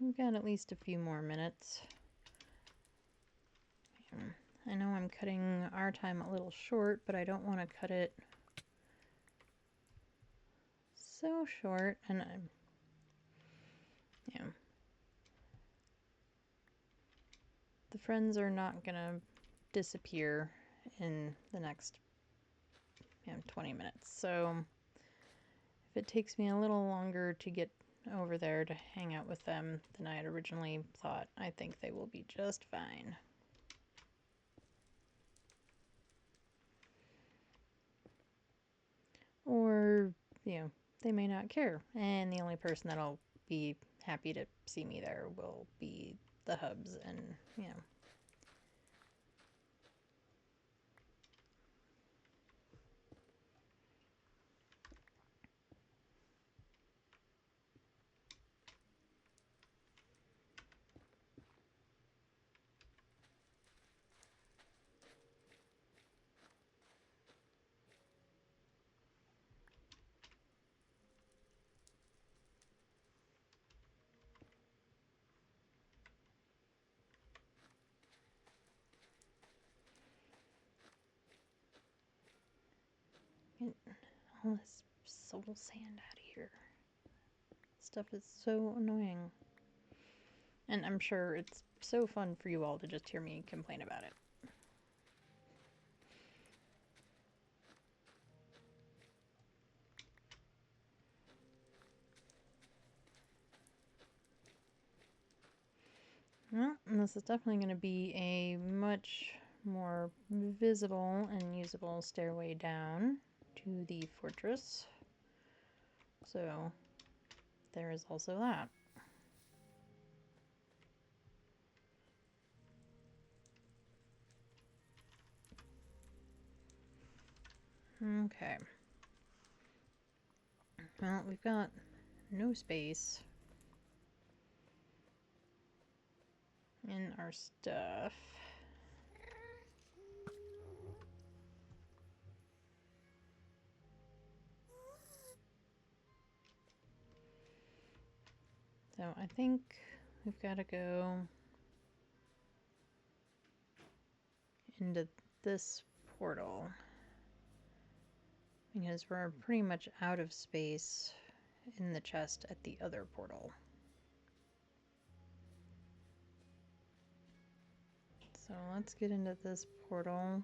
We've got at least a few more minutes. I know I'm cutting our time a little short, but I don't want to cut it so short, and I'm... Yeah. The friends are not gonna disappear in the next 20 minutes. So if it takes me a little longer to get over there to hang out with them than I had originally thought, I think they will be just fine. Or, you know, they may not care, and the only person that'll be happy to see me there will be the hubs, and, you know. Get all this soul sand out of here. Stuff is so annoying. And I'm sure it's so fun for you all to just hear me complain about it. Well, this is definitely going to be a much more visible and usable stairway down to the fortress. So there is also that. Okay. Well, we've got no space in our stuff. So I think we've got to go into this portal because we're pretty much out of space in the chest at the other portal. So let's get into this portal.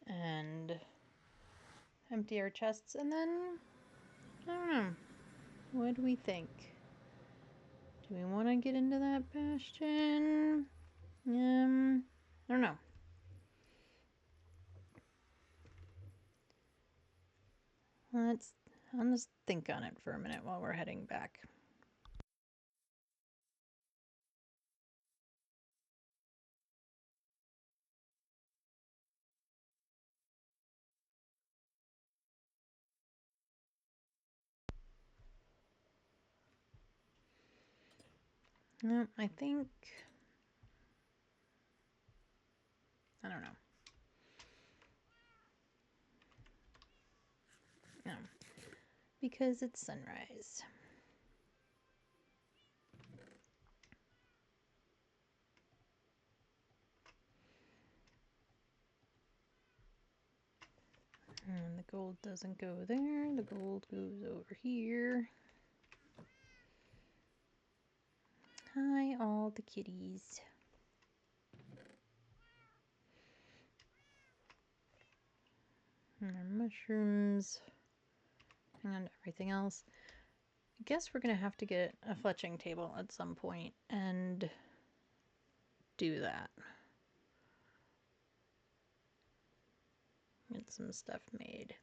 And empty our chests, and then, I don't know, what do we think? Do we want to get into that bastion? I don't know. I'll just think on it for a minute while we're heading back. No, I think, I don't know. No, because it's sunrise. And the gold doesn't go there, the gold goes over here. Hi, all the kitties. And our mushrooms. And everything else. I guess we're going to have to get a fletching table at some point and do that. Get some stuff made.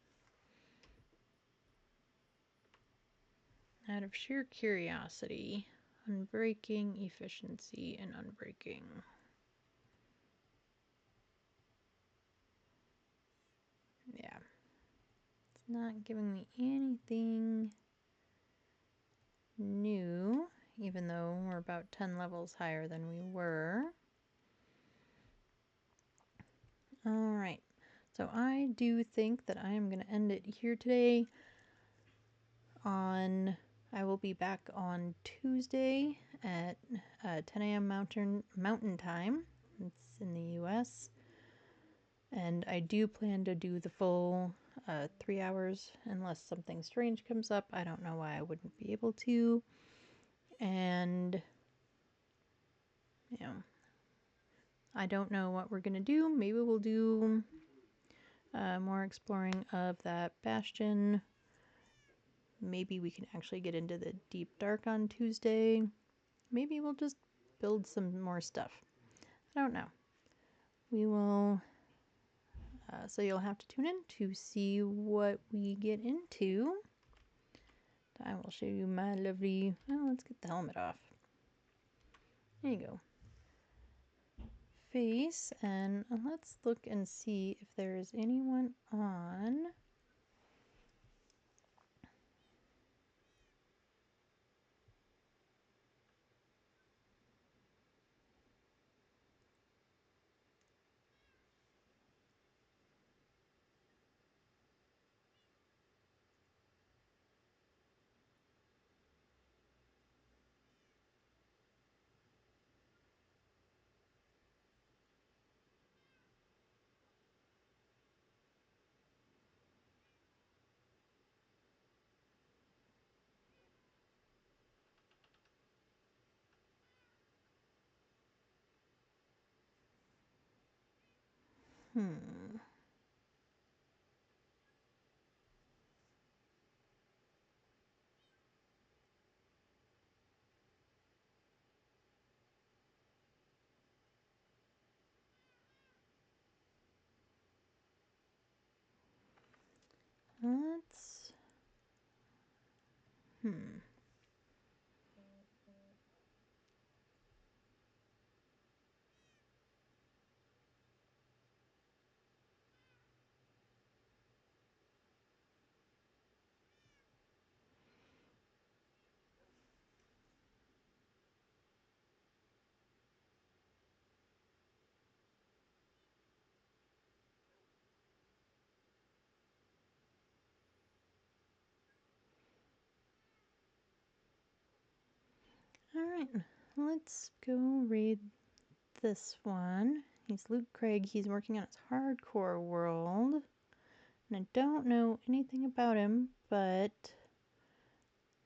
Out of sheer curiosity, unbreaking, efficiency, and unbreaking. Yeah. It's not giving me anything new, even though we're about 10 levels higher than we were. Alright, so I do think that I am going to end it here today. I will be back on Tuesday at 10 a.m. Mountain Time. It's in the US. And I do plan to do the full 3 hours unless something strange comes up. I don't know why I wouldn't be able to. And, you know, I don't know what we're going to do. Maybe we'll do more exploring of that bastion. Maybe we can actually get into the deep dark on Tuesday. Maybe we'll just build some more stuff. I don't know. We will... so you'll have to tune in to see what we get into. I will show you my lovely... Well, let's get the helmet off. There you go. Face, and let's look and see if there is anyone on... Let's... Alright, let's go raid this one. He's Luke Craig. He's working on his hardcore world. And I don't know anything about him, but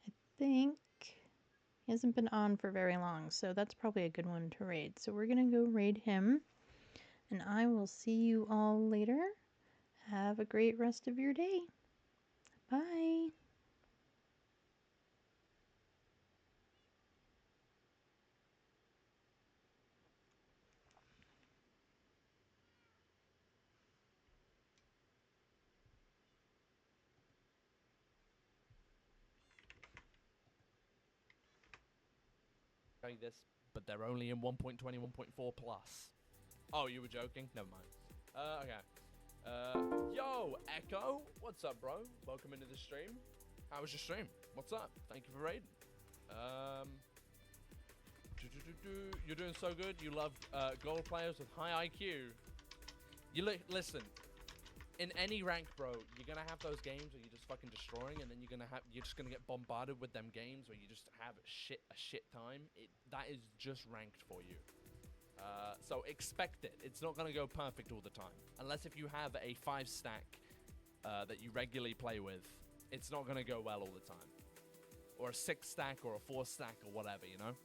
I think he hasn't been on for very long, so that's probably a good one to raid. So we're gonna go raid him, and I will see you all later. Have a great rest of your day. Bye. This, but they're only in 1.20, 1.4 plus. Oh, you were joking? Never mind. Okay. Yo, Echo, what's up, bro? Welcome into the stream. How was your stream? What's up? Thank you for raiding. You're doing so good. You love gold players with high IQ. Listen. In any rank, bro, you're gonna have those games where you're just fucking destroying, and then you're just gonna get bombarded with them games where you just have a shit time. That is just ranked for you. So expect it. It's not gonna go perfect all the time, unless if you have a 5-stack that you regularly play with. It's not gonna go well all the time, or a 6-stack or a 4-stack or whatever, you know.